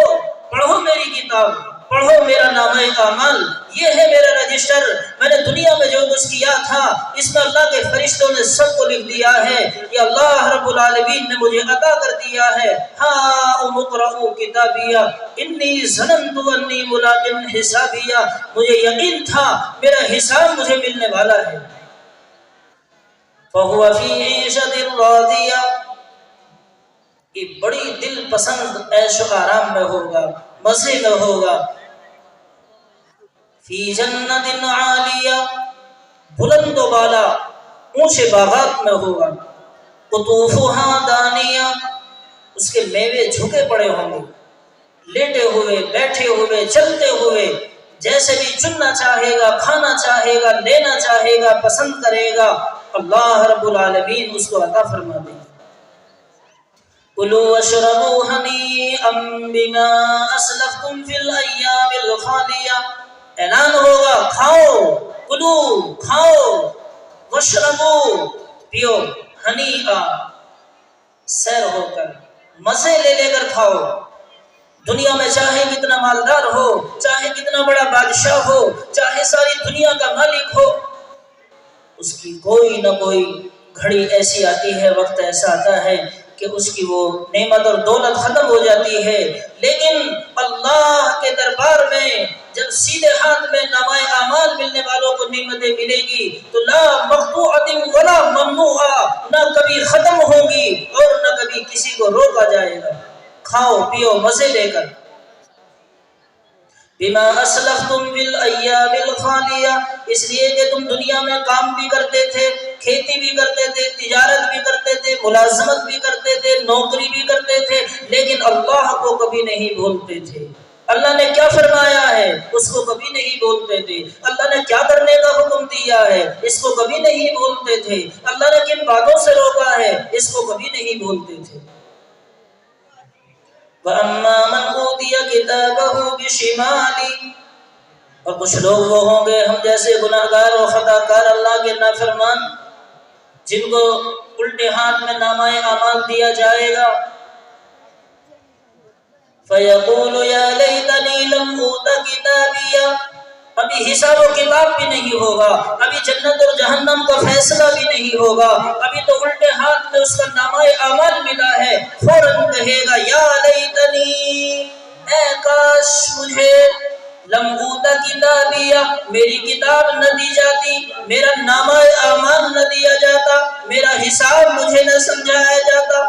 پڑھو میری کتاب، پڑھو میرا نامہ اعمال، یہ ہے میرا رجسٹر، میں نے دنیا میں جو کچھ کیا تھا اس میں اللہ کے فرشتوں نے سب کو لکھ دیا ہے، یہ اللہ رب العالمین نے مجھے عطا کر دیا ہے۔ ہاؤم اقرؤوا کتابیہ انی ظننت انی ملاق حسابیہ، مجھے یقین تھا میرا حساب مجھے ملنے والا ہے۔ فَهُوَ فِي عِيشَةٍ رَاضِيَةٍ، یہ بڑی دل پسند عیش و آرام میں ہوگا، مزے میں ہوگا۔ فی جنت عالیہ، بلند و بالا اونچے باغات میں ہوگا۔ قطوفها دانیہ، اس کے میوے جھکے پڑے ہوں گے، لیٹے ہوئے، بیٹھے ہوئے، چلتے ہوئے، جیسے بھی چننا چاہے گا، کھانا چاہے گا، لینا چاہے گا، پسند کرے گا، اللہ رب العالمین اس کو عطا فرما دے گا۔ کلوا واشربوا ہنیئا بما اسلفتم فی الایام الخالیہ، اعلان ہوگا کھاؤ، کلو کھاؤ، واشربوا پیو، ہنیئا سیر ہو کر، مزے لے لے کر کھاؤ۔ دنیا میں چاہے کتنا مالدار ہو، چاہے کتنا بڑا بادشاہ ہو، چاہے ساری دنیا کا مالک ہو، اس کی کوئی نہ کوئی گھڑی ایسی آتی ہے، وقت ایسا آتا ہے کہ اس کی وہ نعمت اور دولت ختم ہو جاتی ہے، لیکن اللہ کے دربار میں جب سیدھے ہاتھ میں نامہ اعمال ملنے والوں کو نعمتیں ملے گی تو لا مقطوعۃ ولا ممنوعہ، نہ کبھی ختم ہوگی اور نہ کبھی کسی کو روکا جائے گا۔ کھاؤ پیو مزے لے کر۔ بما اسلفتم فی الایام الخالیہ، اس لیے کہ تم دنیا میں کام بھی کرتے تھے، کھیتی بھی کرتے تھے، تجارت بھی کرتے تھے، ملازمت بھی کرتے تھے، نوکری بھی کرتے تھے، لیکن اللہ کو کبھی نہیں بھولتے تھے۔ اللہ نے کیا فرمایا ہے اس کو کبھی نہیں بھولتے تھے، اللہ نے کیا کرنے کا حکم دیا ہے اس کو کبھی نہیں بھولتے تھے، اللہ نے کن باتوں سے روکا ہے اس کو کبھی نہیں بھولتے تھے۔ وَأَمَّا مَنْ أُوتِيَ كِتَابَهُ بِشِمَالِهِ، اور کچھ لوگ وہ ہوں گے ہم جیسے گناہگار و خطا کار اللہ کے نافرمان، جن کو الٹے ہاتھ میں نامہ اعمال دیا جائے گا۔ فَيَقُولُ يَا لَيْتَنِي لَمْ أُوتَ كِتَابِيَهْ، ابھی حساب و کتاب بھی نہیں ہوگا، ابھی جنت اور جہنم کا فیصلہ بھی نہیں ہوگا، ابھی تو الٹے ہاتھ میں اس کا نامہ اعمال ملا ہے، فوراً کہے گا یا لیتنی، اے کاش مجھے، لم اوت کتابیہ، میری کتاب نہ دی جاتی، میرا نامہ اعمال نہ دیا جاتا، میرا حساب مجھے نہ سمجھایا جاتا۔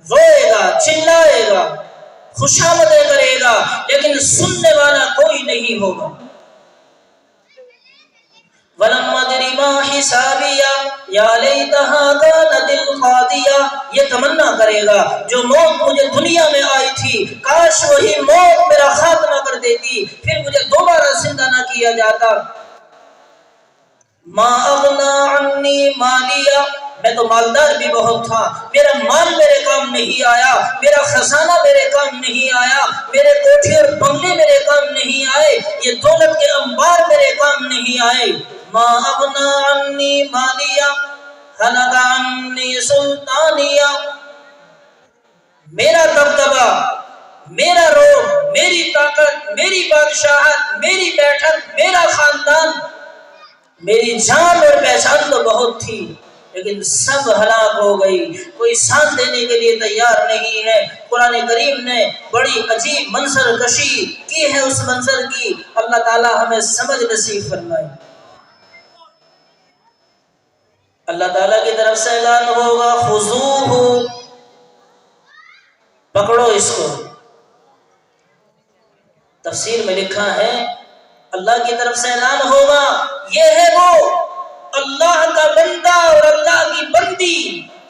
روئے گا، چلائے گا، خوشامدیں کرے گا، لیکن سننے والا کوئی نہیں ہوگا۔ وَلَمْ أَدْرِ مَا حِسَابِيَهْ يَا لَيْتَهَا كَانَتِ الْقَاضِيَةَ، یہ تمنا کرے گا جو موت مجھے دنیا میں آئی تھی، کاش وہی موت میرا خاتمہ کر دیتی، پھر مجھے دوبارہ زندہ نہ کیا جاتا۔ مَا أَغْنَىٰ عَنِّي مَالِيَهْ، میں تو مالدار بھی بہت تھا، میرا مال میرے کام نہیں آیا، میرا خزانہ میرے کام نہیں آیا، میرے کوٹھی اور بنگلے میرے کام نہیں آئے، یہ دولت کے انبار میرے کام نہیں آئے۔ ما اغنی عنی مالیہ ہلک عنی سلطانیہ، میرا دبدبہ، میرا روب، میری طاقت، میری بادشاہت، میری بیٹھک، میرا خاندان میری جان اور پہچان تو بہت تھی لیکن سب ہلاک ہو گئی، کوئی ساتھ دینے کے لیے تیار نہیں ہے۔ قرآن کریم نے بڑی عجیب منظر کشی کی ہے، اس منظر کی اللہ تعالی ہمیں سمجھ نصیب فرمائے۔ اللہ تعالیٰ کی طرف سے اعلان ہوگا خذوہ، پکڑو اس کو۔ تفسیر میں لکھا ہے اللہ کی طرف سے اعلان ہوگا، یہ ہے وہ اللہ کا بندہ اور اللہ کی بندی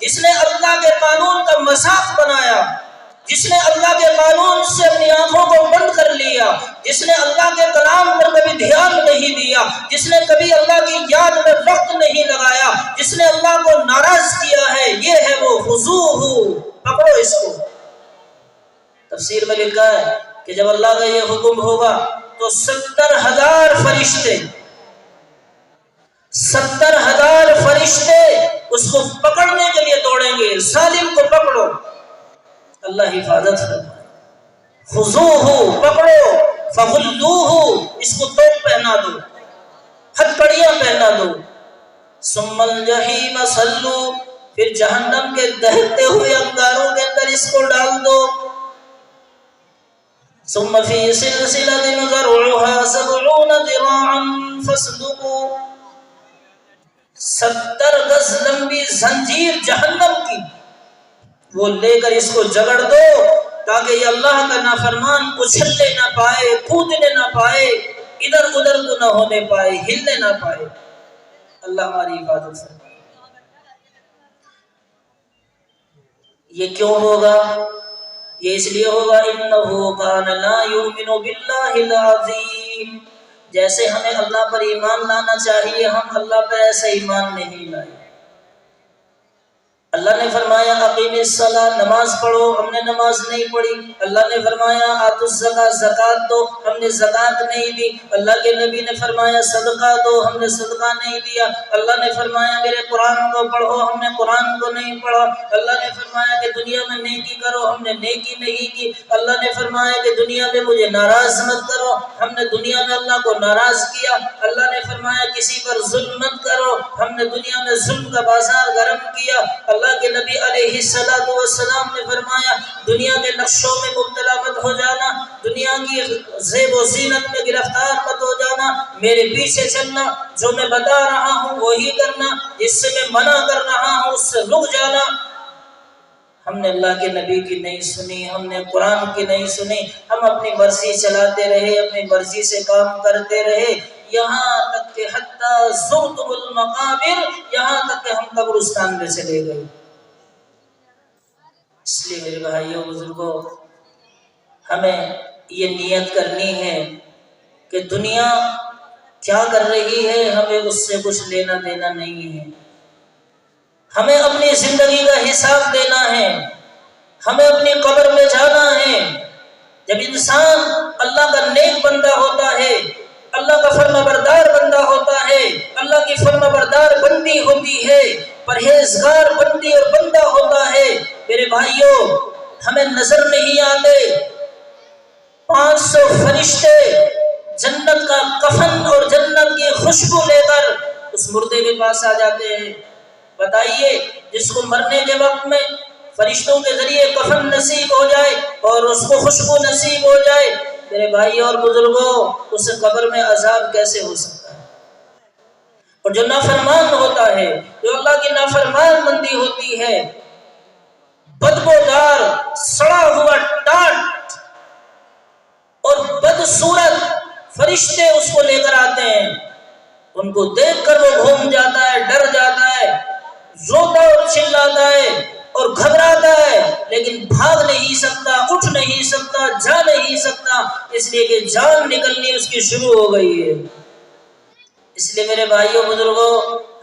جس نے اللہ کے قانون کا مذاق بنایا، جس نے اللہ کے قانون سے اپنی آنکھوں کو بند کر لیا، جس نے اللہ کے کلام پر کبھی دھیان نہیں دیا، جس نے کبھی اللہ کی یاد میں وقت نہیں لگایا، جس نے اللہ کو ناراض کیا ہے، یہ ہے وہ خذوہ، پکڑو اس کو۔ تفسیر میں لکھا ہے کہ جب اللہ کا یہ حکم ہوگا تو 70,000 فرشتے 70,000 فرشتے اس کو پکڑنے کے لیے دوڑیں گے، ظالم کو پکڑو۔ اللہ حفاظت فرمائے۔ خذوہ، پکڑو، فغلوہ، اس کو توپ پہنا دو، ہتھکڑیاں پہنا دو، ثم الجحیم صلو، پھر جہنم کے دہتے ہوئے انگاروں کے اندر اس کو ڈال دو۔ ثم فی سلسلۃ ذرعها 70 ذراعا فاسلکوا، 70 گز لمبی زنجیر جہنم کی وہ لے کر اس کو جگڑ دو تاکہ یہ اللہ کا نافرمان اچھلنے نہ پائے، کودنے نہ پائے، ادھر ادھر کو نہ ہونے پائے، ہلنے نہ پائے۔ اللہ ہماری حفاظت فرمائے۔ یہ کیوں ہوگا؟ یہ اس لیے ہوگا انہ کان لا یؤمن باللہ العظیم، جیسے ہمیں اللہ پر ایمان لانا چاہیے ہم اللہ پر ایسے ایمان نہیں لائے۔ اللہ نے فرمایا اقیم الصلاۃ، نماز پڑھو، ہم نے نماز نہیں پڑھی۔ اللہ نے فرمایا آتوا الزکاۃ، زکات دو، ہم نے زکات نہیں دی۔ اللہ کے نبی نے فرمایا صدقہ دو، ہم نے صدقہ نہیں دیا۔ اللہ نے فرمایا میرے قرآن کو پڑھو، ہم نے قرآن کو نہیں پڑھا۔ اللہ نے فرمایا کہ دنیا میں نیکی کرو، ہم نے نیکی نہیں کی۔ اللہ نے فرمایا کہ دنیا میں مجھے ناراض مت کرو، ہم نے دنیا میں اللہ کو ناراض کیا۔ اللہ نے فرمایا کسی پر ظلم مت کرو، ہم نے دنیا میں ظلم کا بازار گرم کیا۔ اللہ کے نبی علیہ السلام نے فرمایا دنیا کے نقشوں میں مبتلا مت ہو جانا، دنیا کی زیب و زینت میں گرفتار مت ہو جانا، میرے پیچھے چلنا، جو میں بتا رہا ہوں وہی کرنا، جس سے میں منع کر رہا ہوں اس سے رک جانا۔ ہم نے اللہ کے نبی کی نہیں سنی، ہم نے قرآن کی نہیں سنی، ہم اپنی مرضی چلاتے رہے، اپنی مرضی سے کام کرتے رہے، یہاں تک کہ حتی زرتم المقابر، یہاں تک کہ ہم قبرستان میں چلے گئے۔ اس لیے میرے بھائیوں بزرگوں، ہمیں یہ نیت کرنی ہے کہ دنیا کیا کر رہی ہے ہمیں اس سے کچھ لینا دینا نہیں ہے۔ ہمیں اپنی زندگی کا حساب دینا ہے، ہمیں اپنی قبر میں جانا ہے۔ جب انسان اللہ کا نیک بندہ ہوتا ہے، اللہ کا فرما بردار بندہ ہوتا ہے، اللہ کی فرما بردار بندی ہوتی ہے، پرہیزگار بندی اور بندہ ہوتا ہے، میرے بھائیوں ہمیں نظر نہیں آتے 500 فرشتے جنت کا کفن اور جنت کی خوشبو لے کر اس مردے کے پاس آ جاتے ہیں۔ بتائیے جس کو مرنے کے وقت میں فرشتوں کے ذریعے کفن نصیب ہو جائے اور اس کو خوشبو نصیب ہو جائے، میرے بھائی اور بزرگوں اس قبر میں عذاب کیسے ہو سکتا ہے؟ اور جو نافرمان ہوتا ہے، جو اللہ کی نافرمان بندی ہوتی ہے، بدبودار سڑا ہوا ٹاٹ اور بدصورت فرشتے اس کو لے کر آتے ہیں، ان کو دیکھ کر وہ گھوم جاتا ہے، ڈر جاتا ہے، روتا اور چلاتا ہے اور گھبراتا ہے، لیکن بھاگ نہیں سکتا، اٹھ نہیں سکتا، جا نہیں سکتا، اس لیے کہ جان نکلنی اس کی شروع ہو گئی ہے۔ اس لیے میرے بھائیوں بزرگوں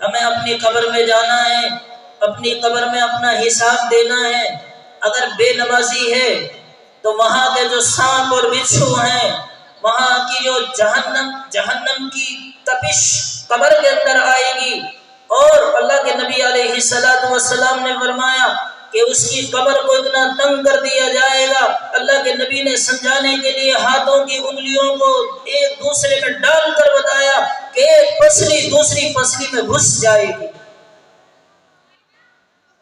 ہمیں اپنی قبر میں جانا ہے، اپنی قبر میں اپنا حساب دینا ہے۔ اگر بے نمازی ہے تو وہاں کے جو سانپ اور بچھو ہیں، وہاں کی جو جہنم کی تپش قبر کے اندر آئے گی، اور اللہ کے نبی علیہ السلام نے فرمایا کہ اس کی قبر کو اتنا تنگ کر دیا جائے گا، اللہ کے نبی نے سمجھانے کے لیے ہاتھوں کی انگلیوں کو ایک دوسرے میں ڈال کر بتایا کہ ایک پسلی دوسری پسلی میں گھس جائے گی۔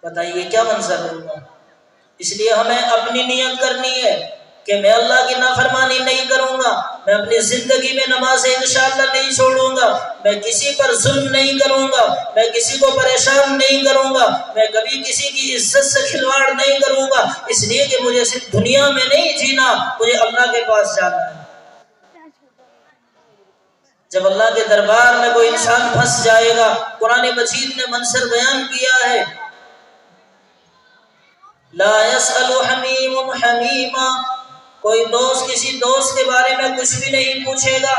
بتائیے کیا منظر ہوگا؟ اس لیے ہمیں اپنی نیت کرنی ہے کہ میں اللہ کی نافرمانی نہیں کروں گا، میں اپنی زندگی میں نماز انشاءاللہ نہیں چھوڑوں گا، میں کسی پر ظلم نہیں کروں گا، میں کسی کو پریشان نہیں کروں گا، میں کبھی کسی کی عزت سے کھلواڑ نہیں کروں گا، اس لیے کہ مجھے صرف دنیا میں نہیں جینا، مجھے اللہ کے پاس جانا ہے۔ جب اللہ کے دربار میں کوئی انسان پھنس جائے گا، قرآن مجید نے منظر بیان کیا ہے، لا يسأل حمیم حمیما، کوئی دوست کسی دوست کے بارے میں کچھ بھی نہیں پوچھے گا۔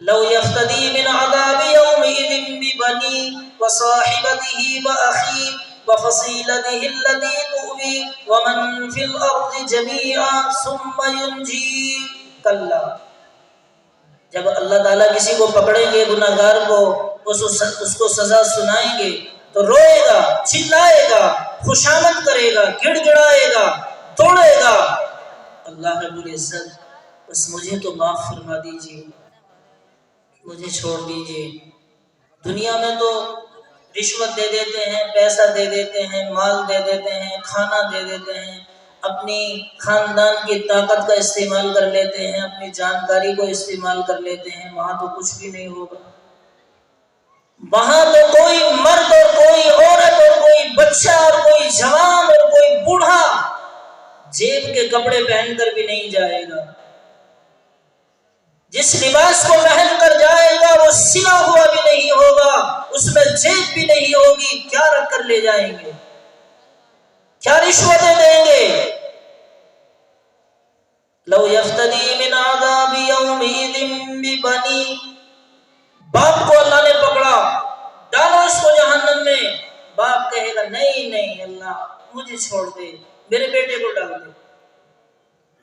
لو یفتدی من عذاب یومئذ ببنی وصاحبته وأخیہ وفصیلته التي تؤوی ومن فی الارض جميعا ثم ینجی۔ کلا، جب اللہ تعالیٰ کسی کو پکڑیں گے گناہگار کو، اس کو سزا سنائیں گے تو روئے گا، چلائے گا، خوشامد کرے گا، گڑ گڑائے گا، توڑے گا، اللہ رب العزت بس مجھے تو معاف فرما دیجیے، مجھے چھوڑ دیجیے۔ دنیا میں تو رشوت دے دیتے ہیں، پیسہ دے دیتے ہیں، مال دے دیتے ہیں، کھانا دے دیتے ہیں، اپنی خاندان کی طاقت کا استعمال کر لیتے ہیں، اپنی جانکاری کو استعمال کر لیتے ہیں، وہاں تو کچھ بھی نہیں ہوگا۔ وہاں تو کوئی مرد اور کوئی عورت اور کوئی بچہ اور کوئی جوان اور کوئی بوڑھا جیب کے کپڑے پہن کر بھی نہیں جائے گا۔ جس لباس کو پہن کر جائے گا وہ سلا ہوا بھی نہیں ہوگا، اس میں جیب بھی نہیں ہوگی، کیا رکھ کر لے جائیں گے؟ کیا رشوتیں دیں گے؟ لو یفتدی من عذاب یومئذ ببنی، باپ کو اللہ نے پکڑا، ڈالو اس کو جہنم میں، باپ کہے گا نہیں نہیں اللہ مجھے چھوڑ دے، میرے بیٹے کو ڈال دے،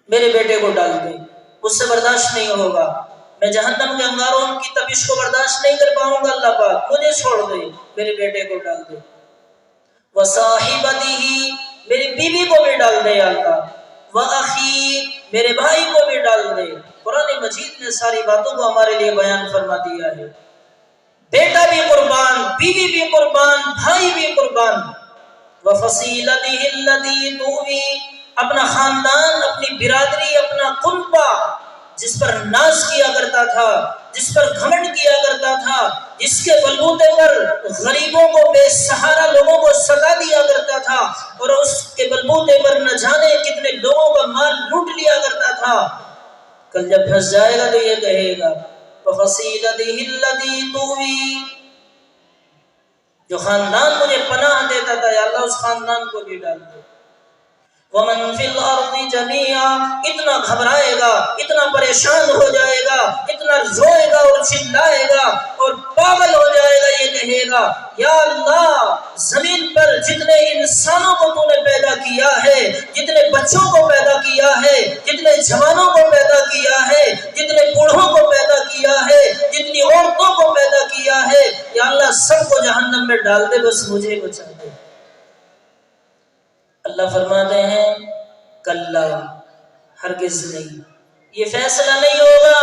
میرے بیٹے کو ڈال دے، اس سے برداشت نہیں ہوگا، میں جہنم کے انگاروں کی تپش کو برداشت نہیں کر پاؤں گا، اللہ پاک مجھے چھوڑ دے، میرے بیٹے کو ڈال دے، وصاحبتہ، میری بیوی کو بھی ڈال دے اللہ، وأخی، میرے بھائی کو بھی ڈال دے۔ قرآن مجید نے ساری باتوں کو ہمارے لیے بیان فرما دیا ہے، بیٹا بھی قربان، بیوی بھی قربان، بھائی بھی قربان، وفصیلتہ التی تؤوی، اپنا خاندان، اپنی برادری، اپنا کنبہ جس پر ناز کیا کرتا تھا، جس پر گھمنڈ کیا کرتا تھا، جس کے بلبوتے پر غریبوں کو، بے سہارا لوگوں کو ستا دیا کرتا تھا، اور اس کے بلبوتے پر نہ جانے کتنے لوگوں کا مال لوٹ لیا کرتا تھا، کل جب پھنس جائے گا تو یہ کہے گا وفصیلتہ التی تؤوی، جو خاندان مجھے پناہ دیتا تھا یا اللہ اس خاندان کو بھی ڈال دے۔ ومن فی الارض جميعا، اتنا گھبرائے گا، اتنا پریشان ہو جائے گا، اتنا روئے گا اور چلائے گا اور پاگل ہو جائے گا، یہ کہے گا یا اللہ زمین پر جتنے انسانوں کو تو نے پیدا کیا ہے، جتنے بچوں کو پیدا کیا ہے، جتنے جوانوں کو پیدا کیا ہے، جتنے بوڑھوں کو پیدا کیا ہے، جتنی عورتوں کو پیدا کیا ہے، یا اللہ سب کو جہنم میں ڈال دے، بس مجھے بچا دے۔ اللہ فرماتے ہیں کلا، ہرگز نہیں، یہ فیصلہ نہیں ہوگا،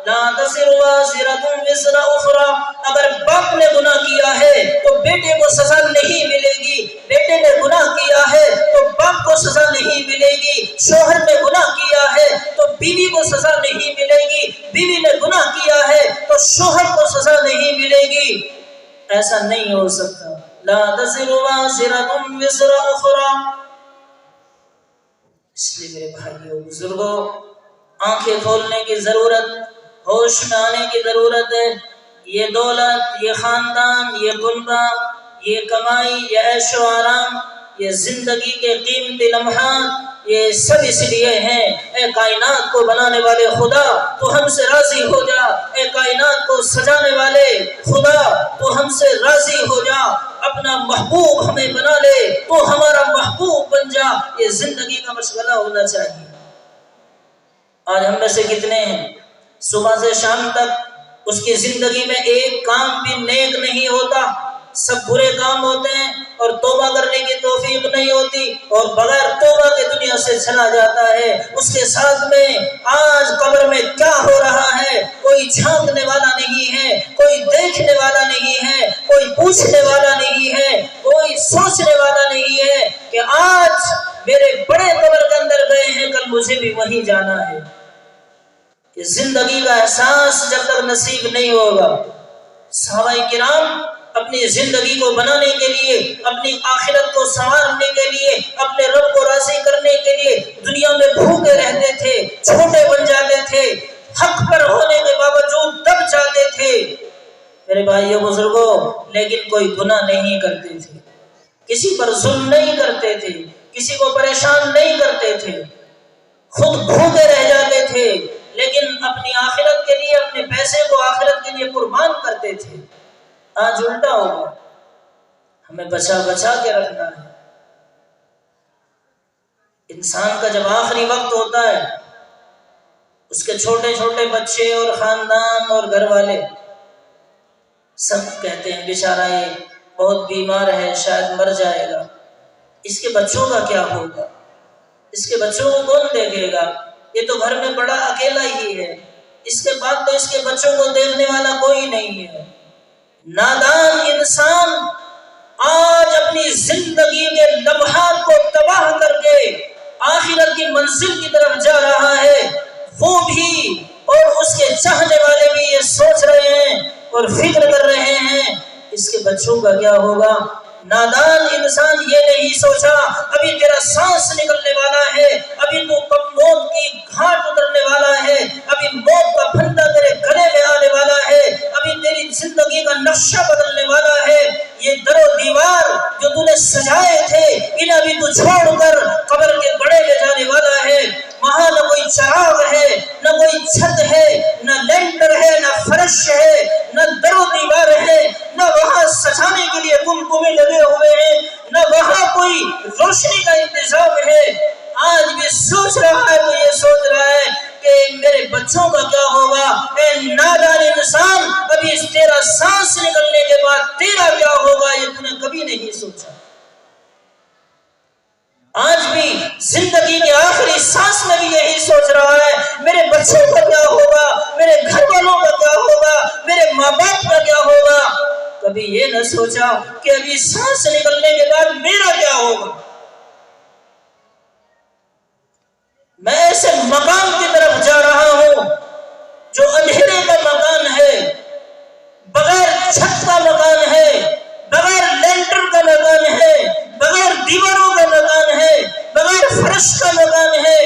لا تزر وازرۃ وزر اخری، اگر باپ نے گناہ کیا ہے تو بیٹے کو سزا نہیں ملے گی، بیٹے نے گناہ کیا ہے تو باپ کو سزا نہیں ملے گی، شوہر نے گناہ کیا ہے تو بیوی کو سزا نہیں ملے گی، بیوی نے گناہ کیا ہے تو شوہر کو سزا نہیں ملے گی، ایسا نہیں ہو سکتا۔ لا تزر وازرۃ وزر اخری۔ اس لیے میرے بھائیوں بزرگوں، آنکھیں کھولنے کی ضرورت، ہوش میں آنے کی ضرورت ہے۔ یہ دولت، یہ خاندان، یہ کنبہ، یہ کمائی، یہ عیش و آرام، یہ زندگی کے قیمتی لمحات، یہ سب اس لیے ہیں اے کائنات کو بنانے والے خدا تو ہم سے راضی ہو جا، اے کائنات کو سجانے والے خدا تو ہم سے راضی ہو جا، اپنا محبوب ہمیں بنا لے تو ہمارا محبوب بن جا، یہ زندگی کا مشغلہ ہونا چاہیے۔ آج ہم میں سے کتنے ہیں صبح سے شام تک اس کی زندگی میں ایک کام بھی نیک نہیں ہوتا، سب برے کام ہوتے ہیں، اور توبہ کرنے کی توفیق نہیں ہوتی اور بغیر توبہ کے دنیا سے چلا جاتا ہے، اس کے ساتھ میں آج قبر میں کیا ہو رہا ہے کوئی جھانکنے والا نہیں ہے، کوئی دیکھنے والا نہیں ہے، کوئی پوچھنے والا نہیں ہے، کوئی سوچنے والا نہیں ہے کہ آج میرے بڑے قبر کے اندر گئے ہیں، کل مجھے بھی وہیں جانا ہے۔ کہ زندگی کا احساس جب تک نصیب نہیں ہوگا، صحابہ کرام اپنی زندگی کو بنانے کے لیے، اپنی آخرت کو سنوارنے کے لیے، اپنے رب کو راضی کرنے کے لیے دنیا میں بھوکے رہتے تھے، چھوٹے بن جاتے تھے، حق پر ہونے کے باوجود دب جاتے تھے میرے بھائیو بزرگوں، لیکن کوئی گناہ نہیں کرتے تھے، کسی پر ظلم نہیں کرتے تھے، کسی کو پریشان نہیں کرتے تھے، خود بھوکے رہ جاتے تھے، لیکن اپنی آخرت کے لیے، اپنے پیسے کو آخرت کے لیے قربان کرتے تھے۔ آج الٹا ہوگا، ہمیں بچا بچا کے رکھنا ہے۔ انسان کا جب آخری وقت ہوتا ہے، اس کے چھوٹے چھوٹے بچے اور خاندان اور گھر والے سب کہتے ہیں بیچارہ یہ بہت بیمار ہے، شاید مر جائے گا، اس کے بچوں کا کیا ہوگا، اس کے بچوں کو کون دیکھے گا، یہ تو گھر میں بڑا اکیلا ہی ہے، اس کے بعد تو اس کے بچوں کو دیکھنے والا کوئی نہیں ہے۔ نادان انسان آج اپنی زندگی کے لمحات کو تباہ کر کے آخرت کی منزل کی طرف جا رہا ہے، وہ بھی اور اس کے چاہنے والے بھی یہ سوچ رہے ہیں اور فکر کر رہے ہیں اس کے بچوں کا کیا ہوگا۔ نادان انسان یہ نہیں سوچا ابھی تیرا سانس نکلنے والا ہے، ابھی تو موت کی گھاٹ اترنے والا ہے، ابھی موت کا پھندا تیرے گلے میں آنے والا ہے، ابھی تیری زندگی کا نقشہ بدلنے والا ہے۔ یہ در و دیوار جو تو نے سجائے تھے انہیں ابھی تو چھوڑ کر قبر کے گڑھے میں جانے والا ہے۔ وہاں نہ کوئی چراغ ہے، نہ کوئی چھت ہے، نہ لینٹر ہے، نہ فرش ہے، نہ در و دیوار ہے، نہ وہاں سجانے کے لیے کمکمے لگے ہوئے ہیں، نہ وہاں کوئی روشنی کا انتظام ہے۔ آج بھی سوچ رہا ہے تو یہ سوچ رہا ہے کہ میرے بچوں کا کیا ہوگا۔ اے نادان انسان، ابھی تیرا سانس نکلنے کے بعد تیرا کیا ہوگا یہ تو نے کبھی نہیں سوچا۔ آج بھی زندگی کے آخری سانس میں بھی یہی سوچ رہا ہے میرے بچوں کا کیا ہوگا، میرے گھر والوں کا کیا ہوگا، میرے ماں باپ کا کیا ہوگا۔ کبھی یہ نہ سوچا کہ ابھی سانس نکلنے کے بعد میرا کیا ہوگا۔ میں ایسے مقام کی طرف جا رہا ہوں جو اندھیرے کا مکان ہے، بغیر چھت کا مکان ہے، بغیر لینٹر کا مکان ہے، بغیر دیواروں کا مکان ہے، بغیر فرش کا مکان ہے،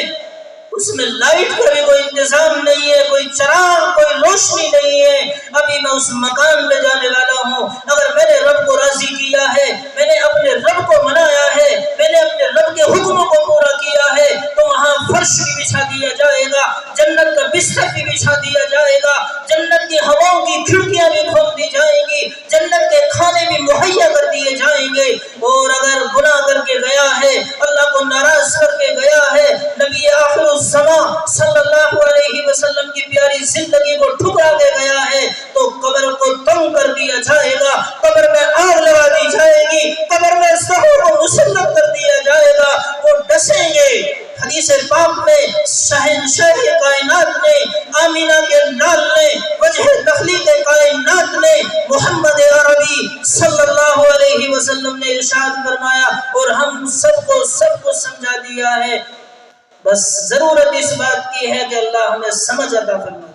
اس میں لائٹ کا بھی کوئی انتظام نہیں ہے، کوئی چراغ، کوئی روشنی نہیں ہے۔ ابھی میں اس مکان میں جانے والا ہوں۔ اگر میں نے رب کو راضی کیا ہے، میں نے اپنے رب کو منایا ہے، میں نے اپنے رب کے حکموں کو پورا کیا ہے تو وہاں فرش بھی بچھا دیا جائے گا، جنت کا بستر بھی بچھا دیا جائے گا، جنت کی ہواؤں کی کھڑکیاں بھی کھول دی جائیں گی، جنت کے کھانے بھی مہیا کر دیے جائیں گے۔ اور اگر گناہ کر کے گیا ہے، اللہ کو ناراض کر کے گیا ہے، نبی آخر الزمان صلی اللہ علیہ وسلم کی پیاری زندگی کو ٹھکرا کے گیا ہے تو قبر کو تنگ کر دیا جائے گا، قبر میں آگ لگا دی جائے گی، قبر میں زہر کو مسلط کر دیا جائے گا، وہ ڈسیں گے۔ حدیث پاک میں شہنشاہ کائنات نے، آمینہ کے لال نے، وجہ تخلیق کائنات نے، محمد عربی صلی اللہ علیہ وسلم نے ارشاد فرمایا اور ہم سب کو سمجھا دیا ہے، بس ضرورت اس بات کی ہے کہ اللہ ہمیں سمجھ عطا فرمائے۔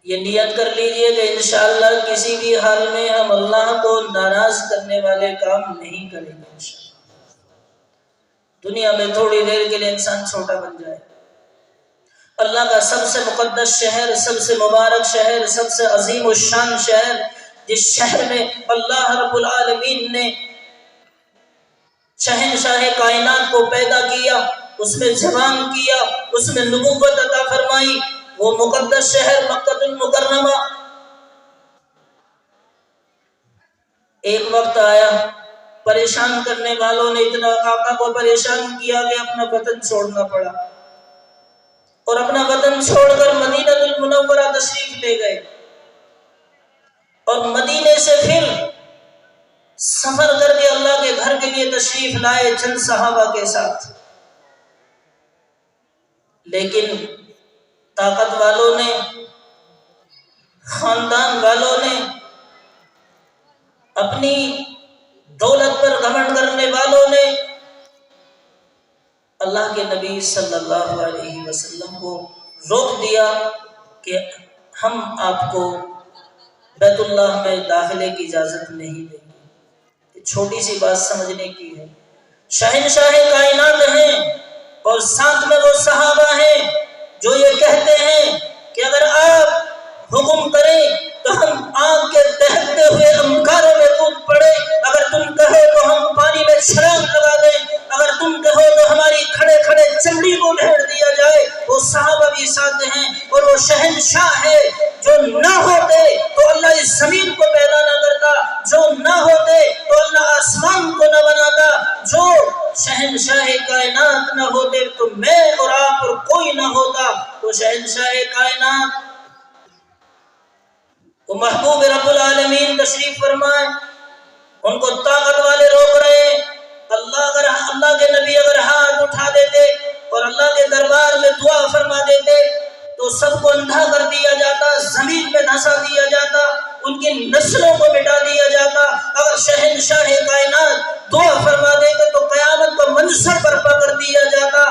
یہ نیت کر لیجئے کہ انشاءاللہ کسی بھی حال میں ہم اللہ کو ناراض کرنے والے کام نہیں کریں گے انشاءاللہ۔ دنیا میں تھوڑی دیر کے لیے انسان چھوٹا بن جائے، اللہ کا سب سے مقدس شہر، سب سے مبارک شہر، سب سے عظیم الشان شہر، جس شہر میں اللہ رب العالمین نے شہنشاہ کائنات کو پیدا کیا، اس میں جوان کیا، اس میں نبوت عطا فرمائی، وہ مقدس شہر مکہ المکرمہ۔ ایک وقت آیا پریشان کرنے والوں نے اتنا آقا کو پریشان کیا کہ اپنا وطن چھوڑنا پڑا اور اپنا وطن چھوڑ کر مدینہ المنورہ تشریف لے گئے، اور مدینے سے پھر چند صحابہ کے ساتھ، لیکن طاقت والوں نے، خاندان والوں نے، اپنی دولت پر گھمنڈ کرنے والوں نے اللہ کے نبی صلی اللہ علیہ وسلم کو روک دیا کہ ہم آپ کو بیت اللہ میں داخلے کی اجازت نہیں دیں گے۔ چھوٹی سی بات سمجھنے کی ہے، شہنشاہ کائنات ہیں اور ساتھ میں وہ صحابہ ہیں جو یہ کہتے ہیں کہ اگر آپ حکم کریں تو ہم آگ کے دہتے ہوئے انگاروں میں کود پڑے، اگر تم کہو تو ہم پانی میں چھلانگ لگا دیں، اگر تم کہو تو ہماری کھڑے کھڑے چمڑی کو ڈھیر دیا جائے۔ وہ صحابہ بھی ساتھ ہیں اور وہ شہنشاہ ہے جو نہ ہوتے تو اللہ اس زمین کو پیدا نہ کرتا، جو نہ ہوتے تو اللہ آسمان کو نہ بناتا، جو شہنشاہ کائنات نہ ہوتے تو میں اور آپ اور کوئی نہ ہوتا۔ تو شہنشاہ کائنات وہ محبوب رب العالمین تشریف فرمائے، ان کو طاقت والے روک رہے ہیں۔ اللہ کے نبی اگر ہاتھ اٹھا دیتے اور اللہ کے دربار میں دعا فرما دیتے تو سب کو اندھا کر دیا جاتا، زمین میں دھسا دیا جاتا، ان کی نسلوں کو مٹا دیا جاتا۔ اگر شہنشاہ کائنات دعا فرما دیتے تو قیامت کا منظر برپا کر دیا جاتا،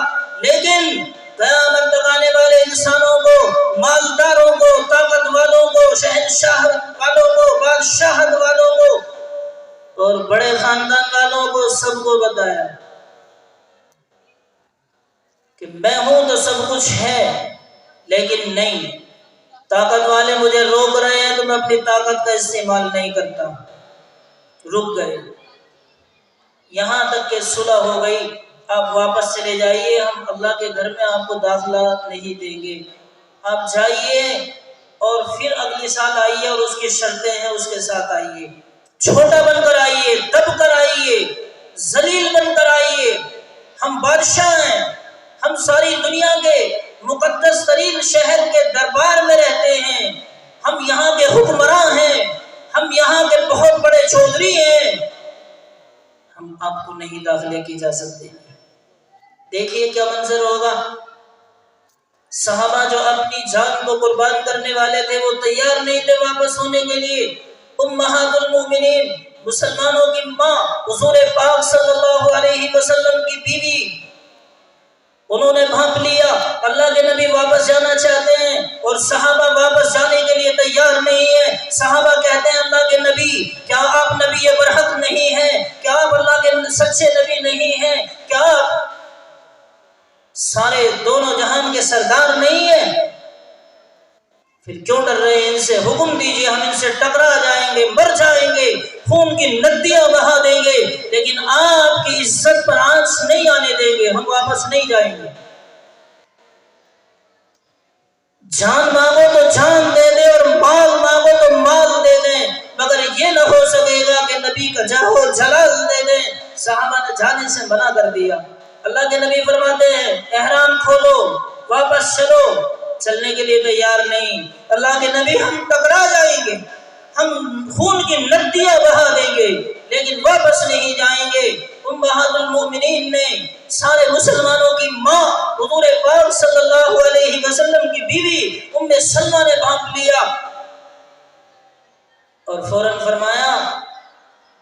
لیکن قیامت تک آنے والے انسانوں کو، مالداروں کو، طاقت والوں کو، شہنشاہ والوں کو، بادشاہت والوں کو اور بڑے خاندان والوں کو سب کو بتایا کہ میں ہوں تو سب کچھ ہے، لیکن نہیں، طاقت والے مجھے روک رہے ہیں تو میں اپنی طاقت کا استعمال نہیں کرتا۔ رک گئے، یہاں تک کہ صلح ہو گئی، آپ واپس چلے جائیے، ہم اللہ کے گھر میں آپ کو داخلہ نہیں دیں گے، آپ جائیے اور پھر اگلی سال آئیے اور اس کی شرطیں ہیں اس کے ساتھ آئیے، چھوٹا بن کر آئیے، دب کر آئیے، ذلیل بن کر آئیے، ہم بادشاہ ہیں، ہم ساری دنیا کے مقدس ترین شہر کے دربار میں رہتے ہیں، ہم یہاں کے حکمراں ہیں، ہم یہاں کے بہت بڑے چودھری ہیں، ہم آپ کو نہیں داخلے کی اجازت دیں گے۔ دیکھیے کیا منظر ہوگا۔ صحابہ جو اپنی جان کو قربان کرنے والے تھے وہ تیار نہیں تھے واپس ہونے کے لیے۔ امہات المومنین، مسلمانوں کی ماں، حضور پاک صلی اللہ علیہ وسلم کی بیوی، انہوں نے بھانپ لیا اللہ کے نبی واپس جانا چاہتے ہیں اور صحابہ واپس جانے کے لیے تیار نہیں ہیں۔ صحابہ کہتے ہیں اللہ کے نبی کیا آپ نبی برحق نہیں ہیں؟ کیا آپ اللہ کے سچے نبی نہیں ہیں؟ کیا آپ سارے دونوں جہان کے سردار نہیں ہیں؟ پھر کیوں ڈر رہے ہیں؟ ان سے حکم دیجئے، ہم ان سے ٹکرا جائیں گے، مر جائیں گے، خون کی ندیاں بہا دیں گے، لیکن آپ کی عزت پر آنچ نہیں آنے دیں گے، ہم واپس نہیں جائیں گے۔ جان مانگو تو جان دے دیں اور مال مانگو تو مال دے دیں، مگر یہ نہ ہو سکے گا کہ نبی کا جاہ و جلال دے دیں۔ صحابہ نے جانے سے منع کر دیا۔ اللہ کے نبی فرماتے ہیں احرام کھولو، واپس چلو، چلنے کے لیے تیار نہیں۔ اللہ کے نبی ہم ٹکرا جائیں گے، ہم خون کی ندیاں بہا دیں گے، لیکن واپس نہیں جائیں گے۔ امہات المومنین نے، سارے مسلمانوں کی ماں، حضور پاک صلی اللہ علیہ وسلم کی بیوی ام سلمہ نے بھانپ لیا اور فوراً فرمایا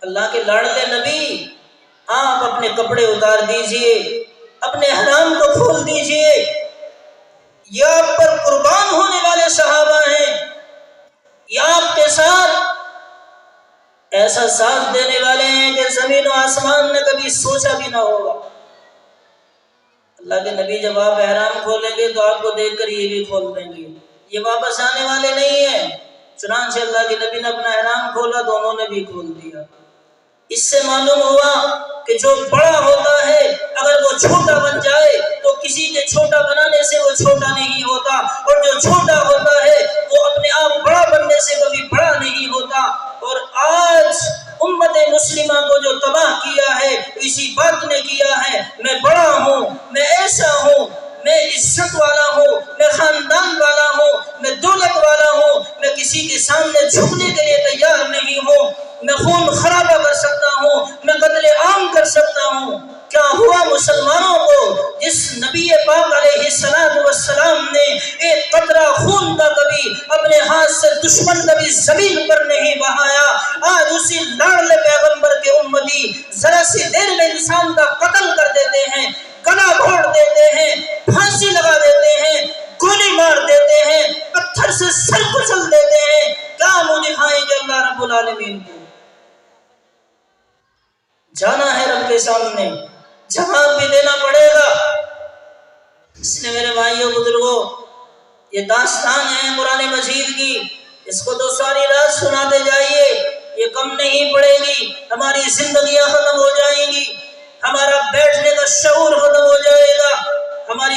اللہ کے لاڈلے نبی آپ اپنے کپڑے اتار دیجئے، اپنے احرام کو کھول دیجئے، یہ آپ پر قربان ہونے والے صحابہ ہیں، یہ آپ کے ساتھ ایسا ساتھ دینے والے ہیں کہ زمین و آسمان نے کبھی سوچا بھی نہ ہوگا۔ اللہ کے نبی جب آپ احرام کھولیں گے تو آپ کو دیکھ کر یہ بھی کھول دیں گے، یہ واپس آنے والے نہیں ہیں۔ چنانچہ اللہ کے نبی نے اپنا احرام کھولا، دونوں نے بھی کھول دیا۔ اس سے معلوم ہوا کہ جو بڑا ہوتا ہے اگر وہ چھوٹا بن جائے تو کسی کے چھوٹا بنانے سے وہ چھوٹا نہیں ہوتا، اور جو چھوٹا ہوتا ہے وہ اپنے آپ بڑا بننے سے کبھی بڑا نہیں ہوتا۔ اور آج امت مسلمہ کو جو تباہ کیا ہے اسی بات نے کیا ہے، میں بڑا ہوں، میں ایسا ہوں، میں عزت والا ہوں، میں خاندان والا ہوں، میں دولت والا ہوں، میں کسی کے سامنے جھکنے کے لیے تیار نہیں ہوں، میں خون خرابہ کر سکتا ہوں، میں قتل عام کر سکتا ہوں۔ کیا ہوا مسلمانوں کو جس نبی پاک علیہ السلام نے ایک قطرہ خون کا کبھی اپنے ہاتھ سے دشمن کبھی زمین پر نہیں بہایا، آج اسی لاڈلے پیغمبر کے امتی ذرا سی دیر میں انسان کا قتل کر دیتے ہیں، گلا گھوڑ دیتے ہیں، پھانسی لگا دیتے ہیں، گولی مار دیتے ہیں، پتھر سے سر کچل دیتے ہیں، کیا منہ دکھائیں گے اللہ رب العالمین کو؟ جانا ہے رب کے سامنے، جواب بھی دینا پڑے گا۔ اس لیے میرے بھائیوں بزرگوں، یہ داستان ہے قرآن مجید کی، اس کو تو ساری رات سناتے جائیے، یہ کم نہیں پڑے گی، ہماری زندگیاں ختم ہو جائیں گی، ہمارا بیٹھنے کا شعور ختم ہو جائے گا، ہماری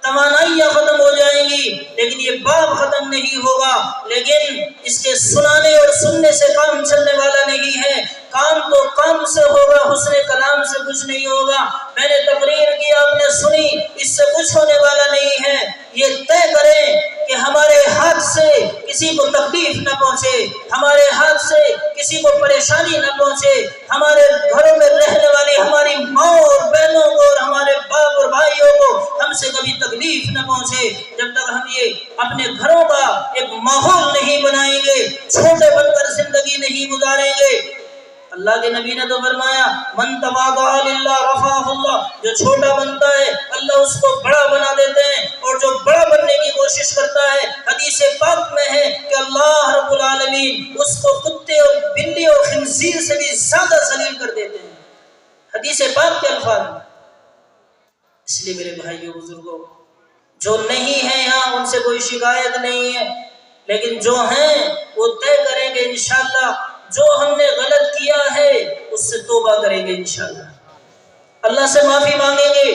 توانائیاں ختم ہو جائیں گی، لیکن یہ باب ختم نہیں ہوگا۔ لیکن اس کے سنانے اور سننے سے کام چلنے والا نہیں ہے، کام تو کام سے ہوگا، حسن کلام سے کچھ نہیں ہوگا۔ میں نے تقریر کی، آپ نے سنی، اس سے کچھ ہونے والا نہیں ہے۔ یہ طے کریں کہ ہمارے ہاتھ سے کسی کو تکلیف نہ پہنچے، ہمارے ہاتھ سے کسی کو پریشانی نہ پہنچے، ہمارے گھروں میں رہنے والی ہماری ماں اور بہنوں کو اور ہمارے باپ اور بھائیوں کو ہم سے کبھی تکلیف نہ پہنچے۔ جب تک ہم یہ اپنے گھروں کا ایک ماحول نہیں بنائیں گے، چھوٹے بن کر زندگی نہیں گزاریں گے۔ اللہ کے نبی نے تو فرمایا من تواضع للہ رفعہ اللہ، جو چھوٹا بنتا ہے اللہ اس کو بڑا بنا دیتے ہیں، اور جو بڑا بننے کی کوشش کرتا ہے، حدیث پاک میں ہے کہ اللہ رب العالمین اس کو کتے اور بلی اور خنزیر سے بھی زیادہ ذلیل کر دیتے ہیں، حدیث پاک کے الفاظ۔ اس لیے میرے بھائیوں بزرگوں، جو نہیں ہیں یہاں ان سے کوئی شکایت نہیں ہے، لیکن جو ہیں وہ طے کریں گے انشاءاللہ، جو ہم نے غلط کیا ہے اس سے توبہ کریں گے انشاءاللہ، اللہ سے معافی مانگیں گے۔